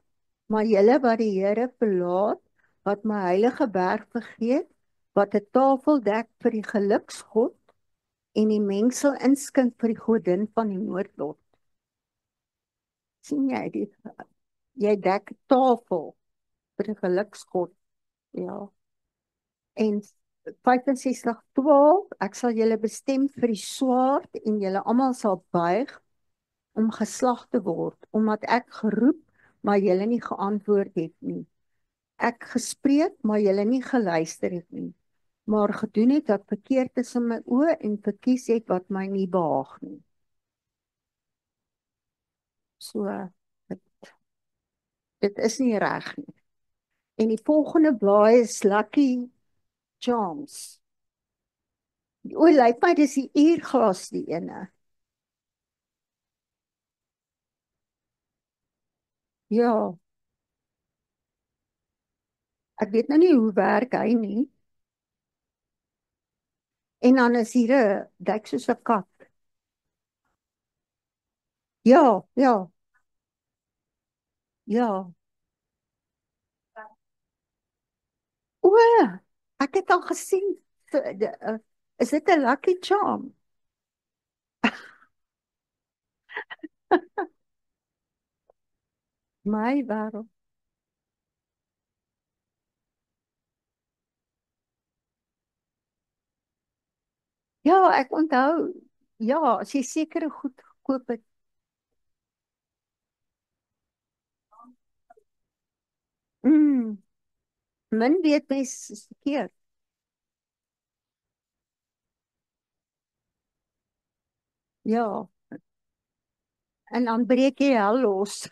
Maar julle wat die Here verlaat, wat my heilige berg vergeet, wat 'n tafel dek vir die geluksgod en die mengsel inskink vir die godin van die noodlot. Sien jy dit? Jy dek 'n tafel vir die geluksgod. Ja. En 65:12, ek sal julle bestem vir die swaard en julle almal sal buig om geslag te word, omdat ek geroep, maar julle nie geantwoord het nie. Ek gespreek, maar julle nie geluister het nie. Maar gedoen het wat verkeerd is in my oë en verkies het wat my nie behaag nie. So, dit, dit is nie reg nie. En die volgende blaai is Lucky Charms. O, lyk my dis die uurglas die ene. Ja, ek weet nou nie hoe werk hy nie. En dan is hier 'n lyk soos 'n kat. Ja, ja, ja. O, ek het al gesien. Is dit 'n Lucky Charm? My wêreld. Ja, ek onthou. Ja, as jy sekere goed gekoop het. Mm, min weet mens is verkeerd. Ja, en dan breek jy hel los.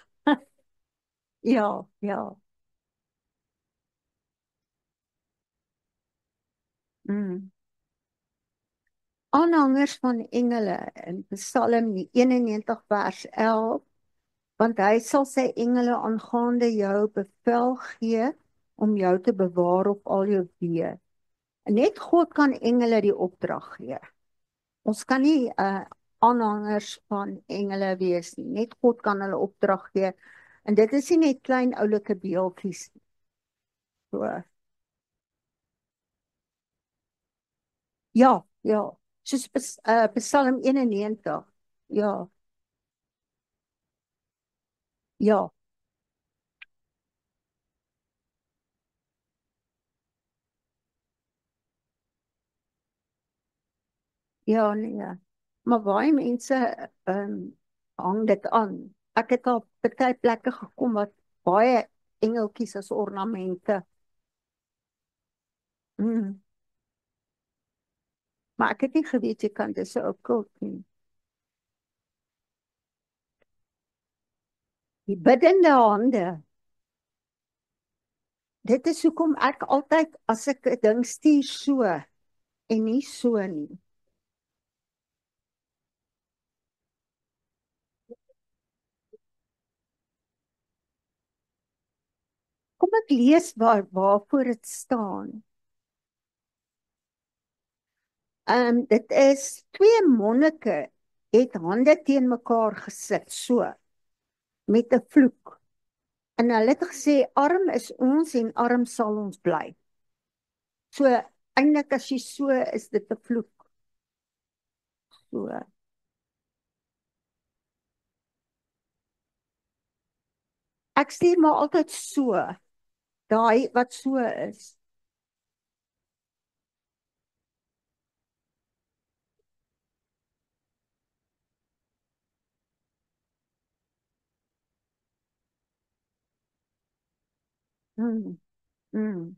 Ja, ja. Mm. Aanhangers van engele in Psalm 91 vers 11, want hy sal sy engele aangaande jou bevel gee om jou te bewaar op al jou weë. Net God kan engele die opdrag gee. Ons kan nie aanhangers van engele wees nie. Net God kan hulle opdrag gee. En dit is nie net klein oulike beeltjies nie. So, ja, ja. Soos Psalm 91. Ja, ja. Ja, nee. Maar baie mense hang dit aan. Ek het al baie plekke gekom wat baie engeltjies as ornamente. Mm. Maar ek het nie geweet jy kan dit so okult nie. Die biddende hande. Dit is hoekom ek altyd as ek 'n ding stuur so en nie so nie. Kom ek lees waarvoor dit staan. Dit is twee monnike het hande teen mekaar gesit so met 'n vloek. En hulle het gesê arm is ons en arm sal ons bly. So eintlik as jy so is dit 'n vloek. So ek stuur maar altyd so, daai wat so is. Mm, mm,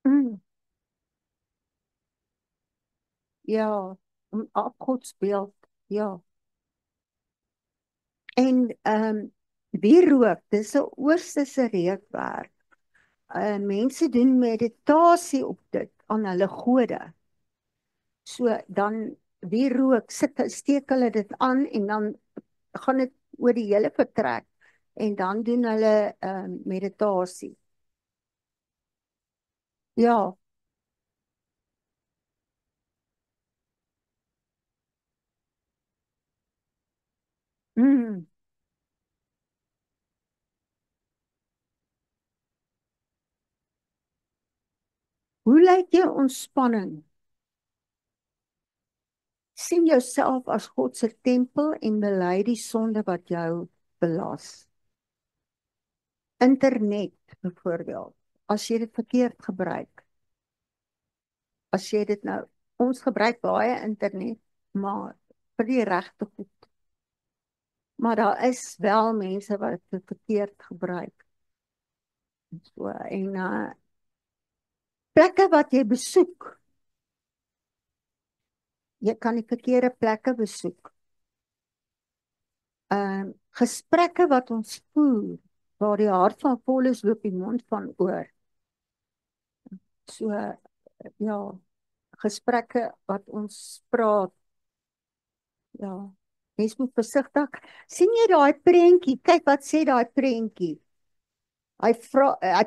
mm. Ja, afgodsbeeld. Ja. En die rook, dis 'n oosterse reukwerk. Mense doen meditasie op dit aan hulle gode. So dan die rook steek hulle dit aan en dan gaan dit oor die hele vertrek en dan doen hulle meditasie. Ja, mm. Hoe lyk jou ontspanning? Sien jouself as God se tempel en bely die sonde wat jou belas. Internet byvoorbeeld, as jy dit verkeerd gebruik. As jy dit nou, ons gebruik baie internet, maar vir die regte goed. Maar daar is wel mense wat dit verkeerd gebruik. So, en plekke wat jy besoek, jy kan die verkeerde plekke besoek. Gesprekke wat ons voer, waar die hart van vol is, loop die mond van oor. So, ja, gesprekke wat ons praat, ja, mens moet versigtig. Sien jy daai prentjie? Kyk wat sê daai prentjie. Hy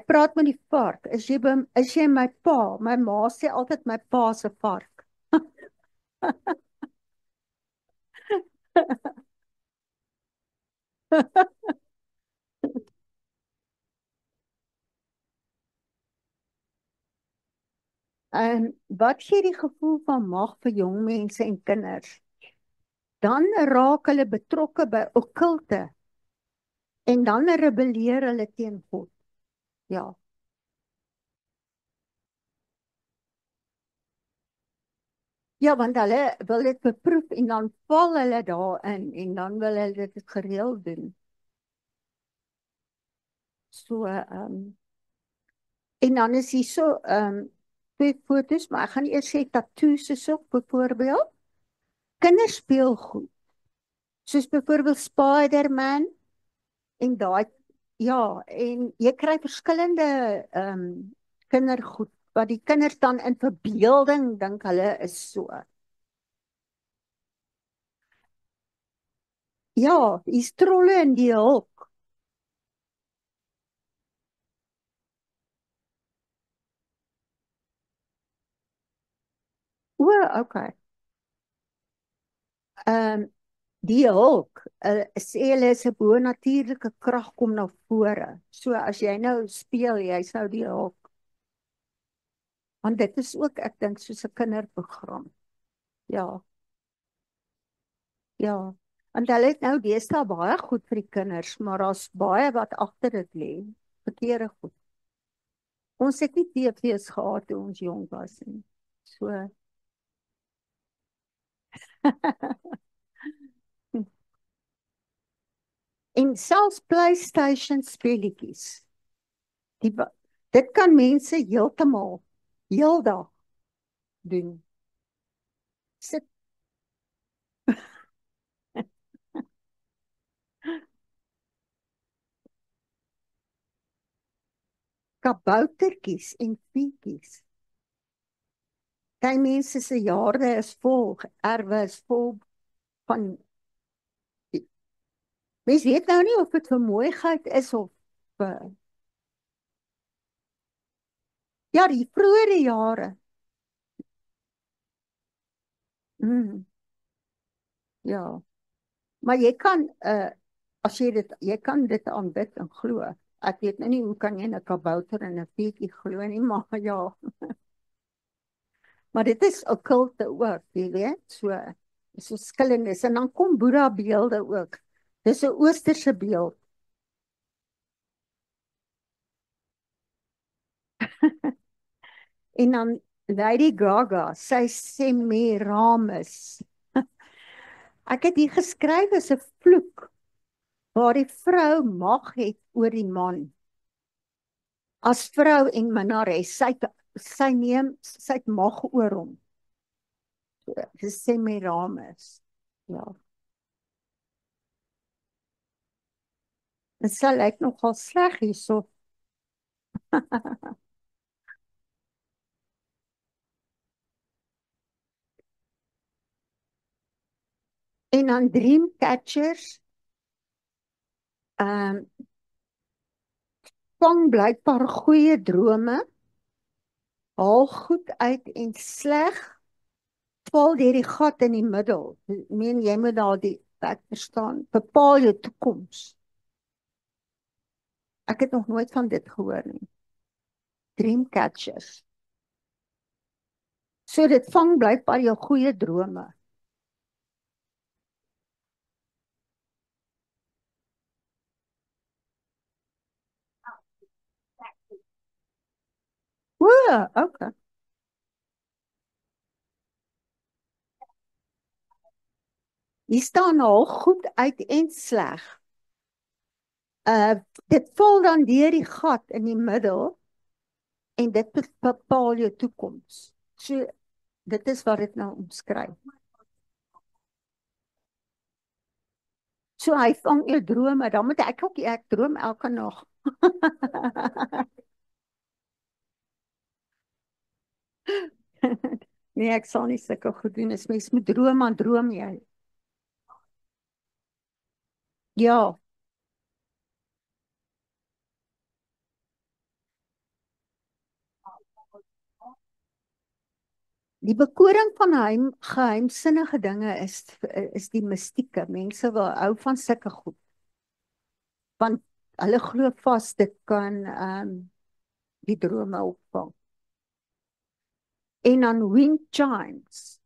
praat met die vark. Is jy my pa? My ma sê altyd my pa se vark. En wat gee die gevoel van mag vir jong mense en kinders? Dan raak hulle betrokke by okkulte en dan rebelleer hulle teen God. Ja. Ja, want hulle wil dit beproef en dan val hulle daarin en dan wil hulle dit gereeld doen. So, en dan is hier so, twee foto's, maar ek gaan eers sê tattoos is ook byvoorbeeld. Kinderspeelgoed, soos byvoorbeeld Spider-Man en daai, ja, en jy kry verskillende kindergoed, wat die kinders dan in verbeelding dink hulle is so. Ja, die trolle en die hulk. O, okay. Ehm die hulk, sê hulle is 'n bo-natuurlike krag kom na vore. So as jy nou speel, jy's nou die hulk. Want dit is ook, ek dink, soos 'n kinderprogram. Ja, ja. Want hulle het nou deesdae baie goed vir die kinders, maar daar's baie wat agter dit lê. Verkeerde goed. Ons het nie TV's gehad toe ons jong was nie. So. En selfs PlayStation speletjies. Die, dit kan mense heeltemal, heeldag doen. Sit kaboutertjies en pietjies. Die mense se jare is vol, erwe is vol van, mens weet nou nie of dit vir mooiheid is of, uh, ja, die vroeëre jare. Mm, ja, maar jy kan, as jy kan dit aanbid en glo. Ek weet nou nie hoe kan jy 'n kabouter en 'n pietjie glo nie, maar ja. Maar dit is okkulte ook, jy weet, so, is verskillendes. En dan kom Boeddha beelde ook. Dis 'n oosterse beeld. En dan Lady Gaga, sy Semiramis. Ek het hier geskryf as 'n vloek, waar die vrou mag het oor die man. As vrou en minnares, sy het mag oor hom. So, dis Semiramis. Ja. En sy lyk nogal sleg hierso. En dan Dreamcatchers, ehm vang blykbaar goeie drome, haal goed uit en sleg val deur die gat in die middel. Ek meen jy moet daar die ek verstaan, bepaal jou toekoms. Ek het nog nooit van dit gehoor nie. Dreamcatchers. So dit vang blykbaar jou goeie drome. O, okay. Hier staan al goed uit en sleg. Uh dit val dan deur die gat in die middel en dit bepaal jou toekoms. So dit is wat dit nou omskryf. So hy vang jou drome, dan moet ek ook, ek droom elke nag. Nee, ek sal nie sulke goed doen, as mens moet droom, dan droom jy. Ja, die bekoring van geheimsinnige dinge is die mystieke. Mense wil hou van sulke goed, want hulle glo vas dit kan die drome opvang. En dan wind chimes,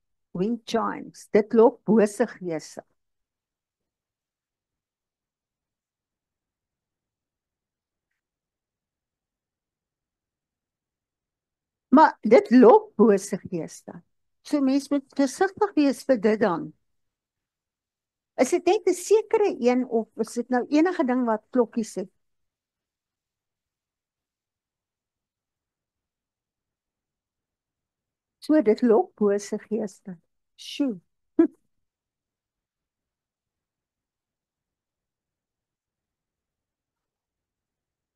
dit lok bose geeste. Maar dit lok bose geeste. So mens moet versigtig wees vir dit dan. Is dit net 'n sekere een of is dit nou enige ding wat klokkies het? So dit lok bose geeste. Sjoe.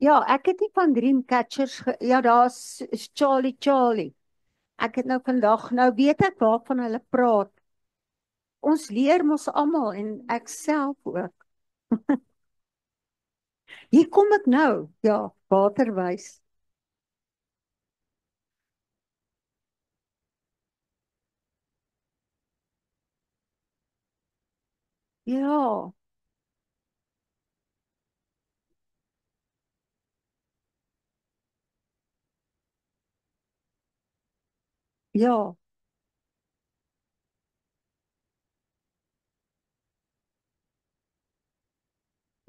Ja, ek het nie van Dreamcatchers ja, daar's is Charlie. Ek het nou vandag, nou weet ek waarvan hulle praat. Ons leer mos almal en ek self ook. Hier kom ek nou. Ja, waterwys. Ja, Ja,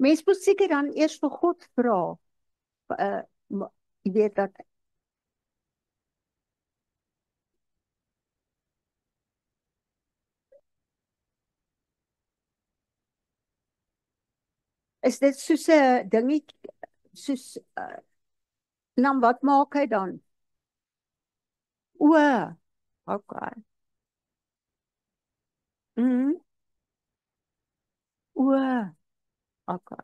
mens moet seker dan eers vir God vra. Jy weet dat, is dit soos 'n dingetjie, soos, dan wat maak hy dan? O, okay. Mhm. O, okay.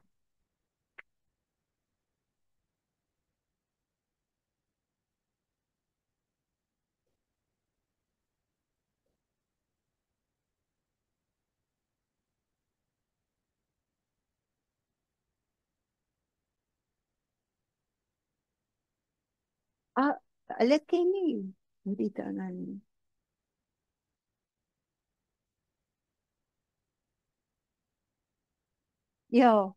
Ah, hulle ken nie hoe die dinge nie. Ja,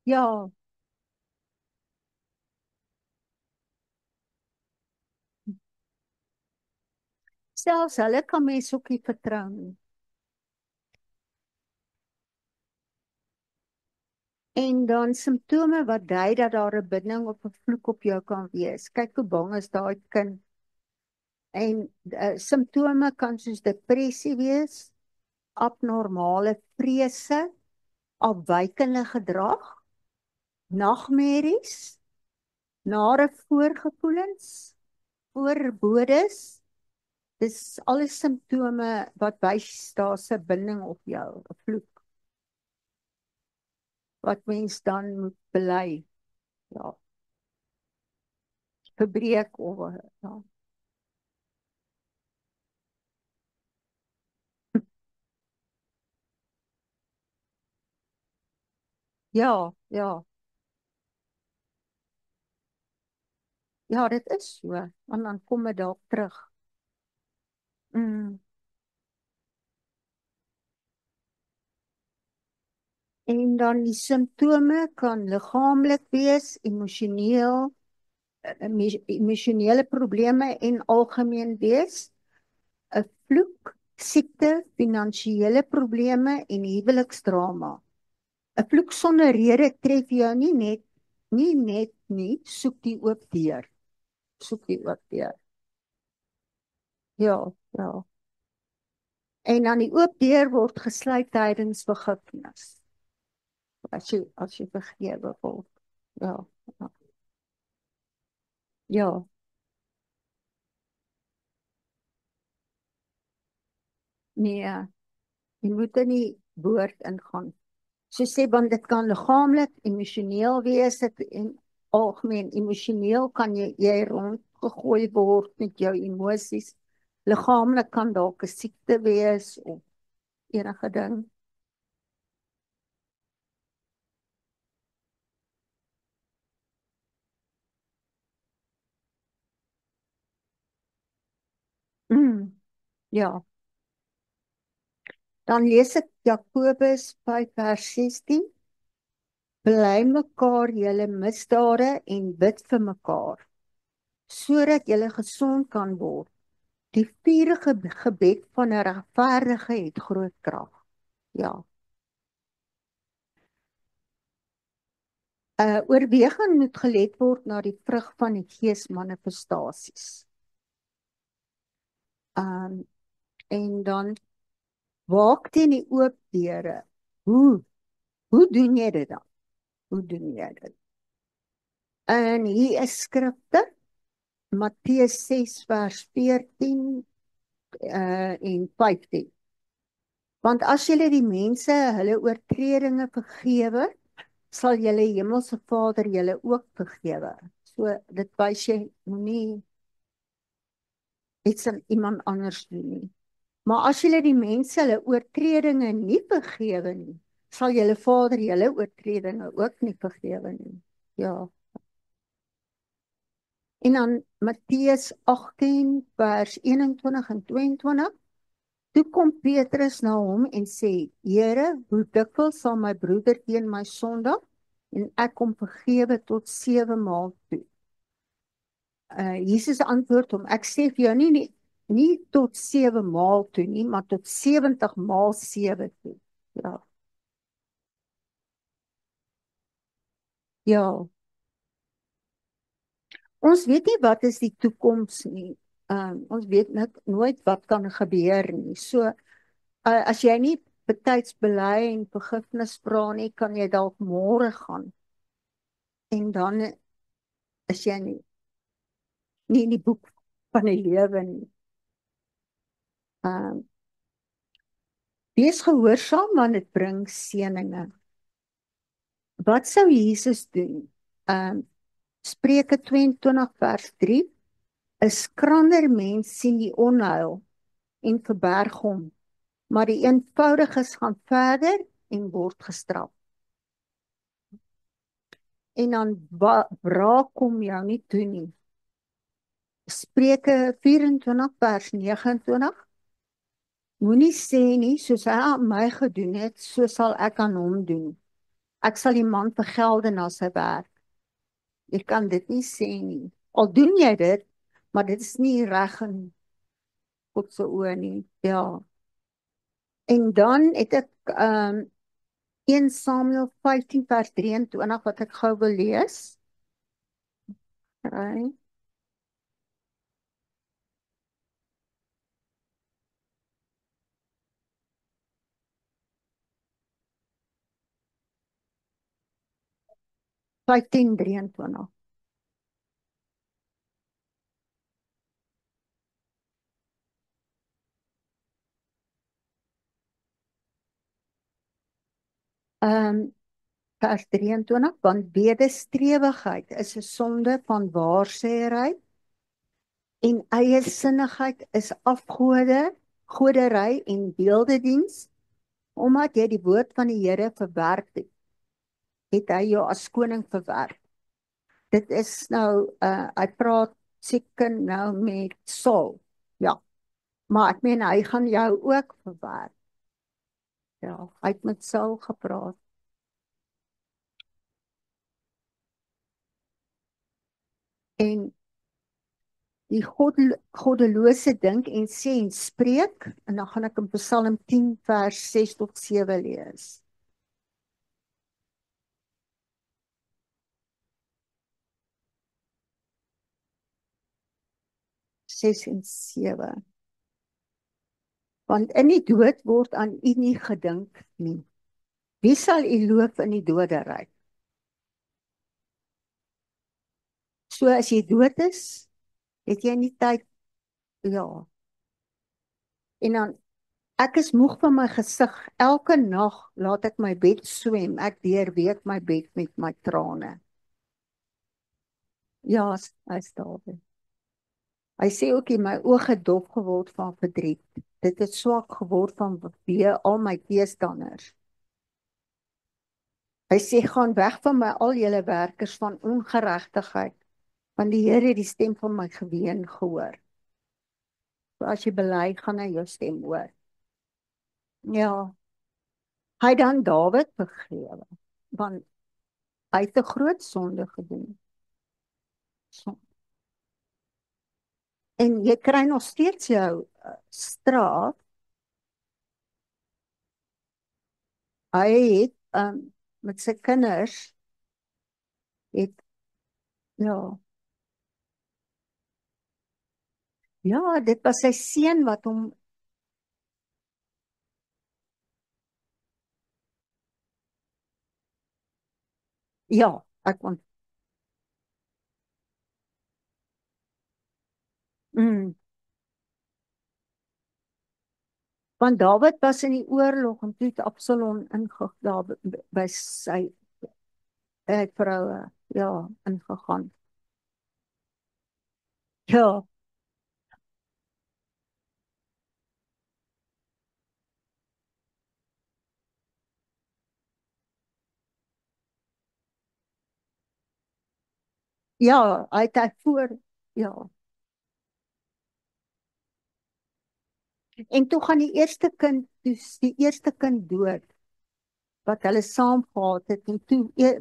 ja, selfs hulle kan mens ook nie vertrou nie. En dan simptome wat dui dat daar 'n binding of 'n vloek op jou kan wees. Kyk hoe bang is daai kind. En simptome kan soos depressie wees, abnormale vrese, afwykende gedrag, nagmerries, nare voorgevoelens, voorbodes. Dis alles simptome wat wys daar's 'n binding op jou, 'n vloek wat mens dan moet bely. Ja, verbreek of ja. Ja, ja. Ja, dit is so. En dan kom dit dalk terug. Mm. En dan die simptome kan liggaamlik wees, emosioneel, emosionele probleme en algemeen wees, 'n vloek, siekte, finansiële probleme en huweliksdrama. 'n Vloek sonder rede tref jou nie, soek die oop deur. Soek die oop deur. Ja, ja. En dan die oop deur word gesluit tydens begifnis. As jy vergewe word. Ja, ja. Ja, nee, jy moet in die woord ingaan. So sê, want dit kan liggaamlik, emosioneel wees, dit en algemeen emosioneel kan jy rondgegooi word met jou emosies. Liggaamlik kan dalk 'n siekte wees of enige ding. Mm, ja, dan lees ek Jakobus 5:16. Bely mekaar julle misdade en bid vir mekaar, sodat julle gesond kan word. Die vurige gebed van 'n regverdige het groot krag. Ja. Oorweging moet gelet word na die vrug van die gees manifestasies. Um, en dan waak teen die oop deure. Hoe? Hoe doen jy dit dan? Hoe doen jy dit? En hier is skrifte, Matteus 6:14 en 15. Want as julle die mense hulle oortredinge vergewe, sal julle hemelse Vader julle ook vergewe. So dit wys jy moenie iets aan iemand anders doen nie. Maar as julle die mense hulle oortredinge nie vergewe nie, sal julle Vader julle oortredinge ook nie vergewe nie. Ja. En dan Matteus 18 vers 21 en 22. Toe kom Petrus na hom en sê, Here, hoe dikwels sal my broeder teen my sondig en ek hom vergewe tot 7 maal toe? Jesus antwoord hom, ek sê vir jou nie tot 7 maal toe nie, maar tot 70 maal 7 toe. Ja, ja. Ons weet nie wat is die toekoms nie. Ons weet net nooit wat kan gebeur nie. So, as jy nie betyds bely en vergifnis vra nie, kan jy dalk môre gaan. En dan is jy nie in die boek van die lewe nie. Um, Wees gehoorsaam want dit bring seëninge. Wat sou Jesus doen? Spreuke 22 vers 3. 'n Skrander mens sien die onheil en verberg hom, maar die eenvoudiges gaan verder en word gestraf. En dan wraak kom jou nie toe nie. Spreuke 24 vers 29. Moenie sê nie, soos hy aan my gedoen het, so sal ek aan hom doen. Ek sal die man vergelde na sy werk. Jy kan dit nie sê nie. Al doen jy dit, maar dit is nie reg in God se oë nie. Ja. En dan het ek 1 Samuel 15 vers 23 wat ek gou wil lees. Right. 15:23. Vers 23, want wederstrewigheid is 'n sonde van waarsêery en eiesinnigheid is godery en beeldediens, omdat jy die woord van die Here verwerp het, het hy jou as koning verwerp. Dit is nou, hy praat seker nou met Saul, ja, maar ek meen hy gaan jou ook verwerp. Ja, hy het met Saul gepraat. En die goddelose dink en sê en spreek, en dan gaan ek in Psalm 10 vers 6 tot 7 lees. Ses en 7. Want in die dood word aan u nie gedink nie. Wie sal u loof in die doderyk? So as jy dood is, het jy nie tyd, ja. En dan, ek is moeg van my gesig, elke nag laat ek my bed swem, ek deurweek my bed met my trane. Ja, hy staan daar. Hy sê ook in my oë het dof geword van verdriet. Dit het swak geword van wee al my teestanders. Hy sê gaan weg van my al julle werkers van ongeregtigheid, want die Here het die stem van my geween gehoor. So as jy bely, gaan hy jou stem hoor. Ja. Hy dan Dawid vergewe, want hy het 'n groot sonde gedoen. So. En jy kry nog steeds jou straf. Hy het met sy kinders het ja. Ja, dit was sy seun wat hom ja, ek kon want Dawid was in die oorlog en toe het Absalom daar by sy vroue ja ingegaan. Ja, ja, hy voor ja. En toe gaan die eerste kind dood, wat hulle saam gehad het, en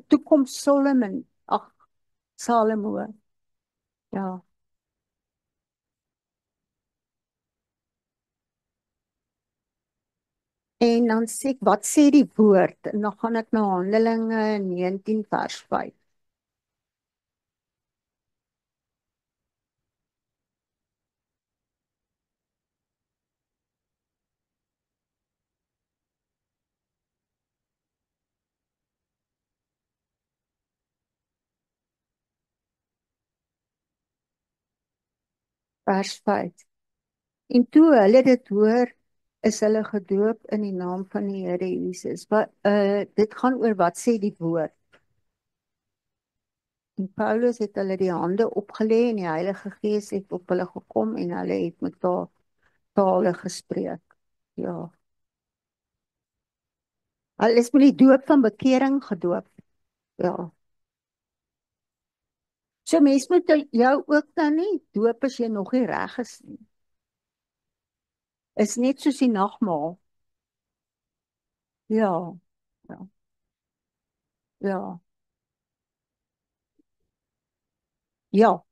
toe kom Solomon, ag, Salomo, ja. En dan sê ek, wat sê die woord? En dan gaan ek na Handelinge 19 vers 5. Vers 5. En toe hulle dit hoor, is hulle gedoop in die naam van die Here Jesus. Dit gaan oor wat sê die woord. En Paulus het hulle die hande opgelê en die Heilige Gees het op hulle gekom en hulle het met tale gespreek. Ja. Hulle is met die doop van bekering gedoop. Ja. So mens moet jou ook dan nie doop as jy nog nie reg is nie. Is net soos die nagmaal. Ja. Ja. Ja. Ja.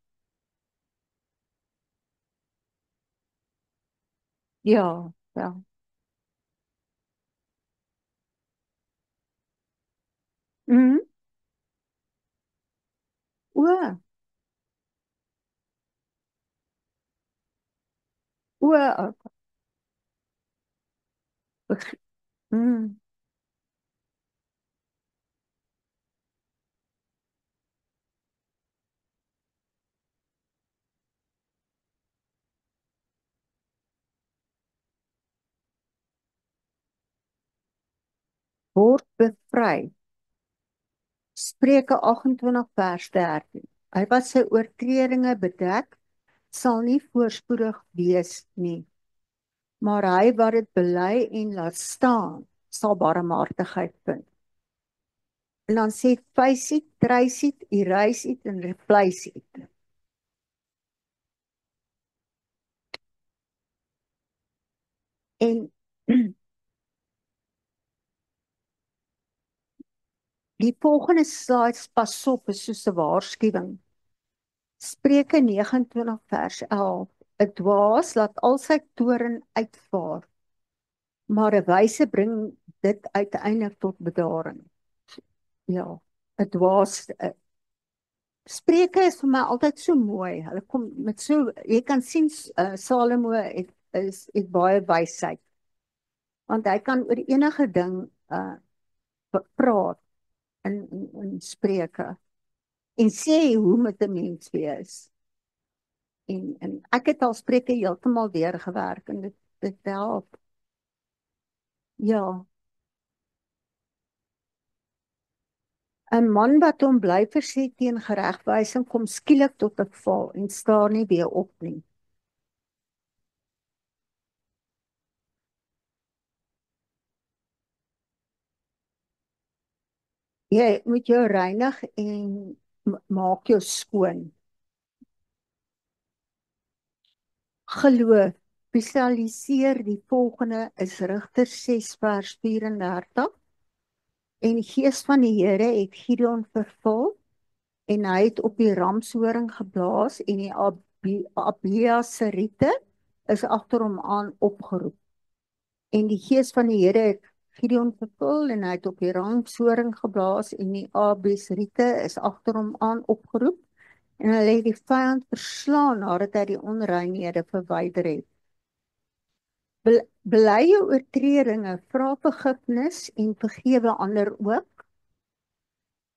Ja. Ja. Mhm. O, o, mm, word bevry. Spreuke 28 vers 13. Hy wat sy oortredinge bedek, sal nie voorspoedig wees nie. Maar hy wat dit bely en laat staan, sal barmhartigheid vind. En dan sê face it, trace it, erase it en replace it. En die volgende slides pas op is soos 'n waarskuwing. Spreuke 29 vers 11. 'n Dwaas laat al sy toorn uitvaar, maar 'n wyse bring dit uiteindelik tot bedaring. Ja, 'n dwaas. Spreuke is vir my altyd so mooi. Hulle kom met so, jy kan sien Salomo het baie wysheid, want hy kan oor enige ding praat in Spreuke en sê hoe moet 'n mens wees. En ek het al Spreuke heeltemal deurgewerk en dit help. Ja, 'n man wat hom bly verset teen geregwysing kom skielik tot 'n val en staan nie weer op nie. Jy moet jou reinig en maak jou skoon. Geloof. Visualiseer die volgende is Rigters 6 vers 34. En die gees van die Here het Gideon vervul en hy het op die ramshoring geblaas en die Abiaseriete is agter hom aan opgeroep. En die gees van die Here het Gideon vervul en hy het op die ramshoring geblaas en die Abiaseriete is agter hom aan opgeroep. En hulle het die vyand verslaan nadat hy die onreinhede verwyder het. Bely jou oortredinge, vra vergifnis en vergewe ander ook.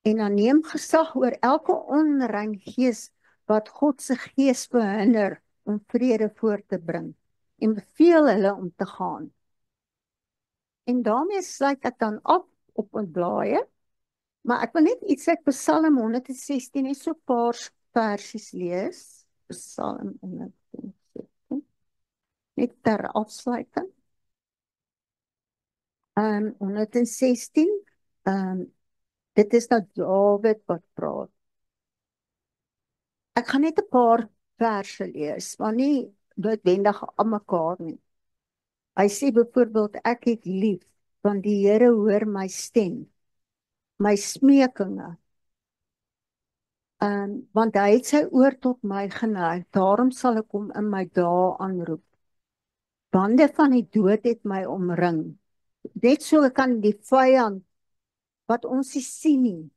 En dan neem gesag oor elke onrein gees wat God se gees verhinder om vrede voort te bring. En beveel hulle om te gaan. En daarmee sluit ek dan af op ons blaaie. Maar ek wil net iets uit Psalm 116 net so 'n paar versies lees. Psalm 116. Net ter afsluiting. 116. Dit is nou Dawid wat praat. Ek gaan net 'n paar verse lees, maar nie noodwendig aan mekaar nie. Hy sê byvoorbeeld, ek het lief, want die Here hoor my stem, my smekinge. Want hy het sy oor tot my geneig, daarom sal ek hom in my dae aanroep. Bande van die dood het my omring. Net so kan die vyand, wat ons nie sien nie,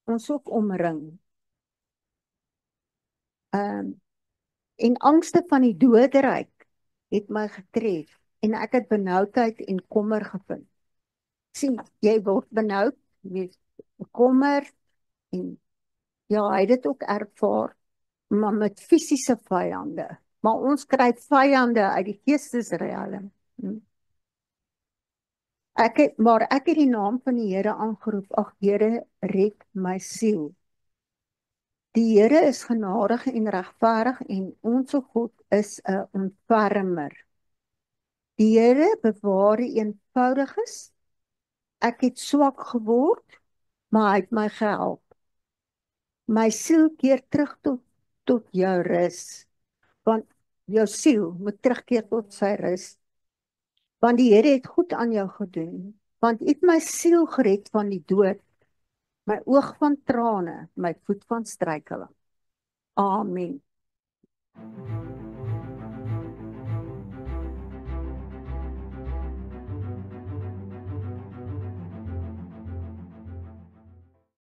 ons ook omring. En angste van die doderyk het my getref, en ek het benoudheid en kommer gevind. Sien, jy word benoud, jy kommer, en ja, hy het dit ook ervaar, maar met fisiese vyande. Maar ons kry vyande uit die geestesrealm. Maar ek het die naam van die Here aangeroep, ag Here, red my siel. Die Here is genadig en regverdig en ons God is 'n ontfermer. Die Here bewaar die eenvoudiges. Ek het swak geword, maar hy het my gehelp. My siel keer terug tot jou rus, want jou siel moet terugkeer tot sy rus. Want die Here het goed aan jou gedoen, want hy het my siel gered van die dood, my oog van trane, my voet van struikeling. Amen.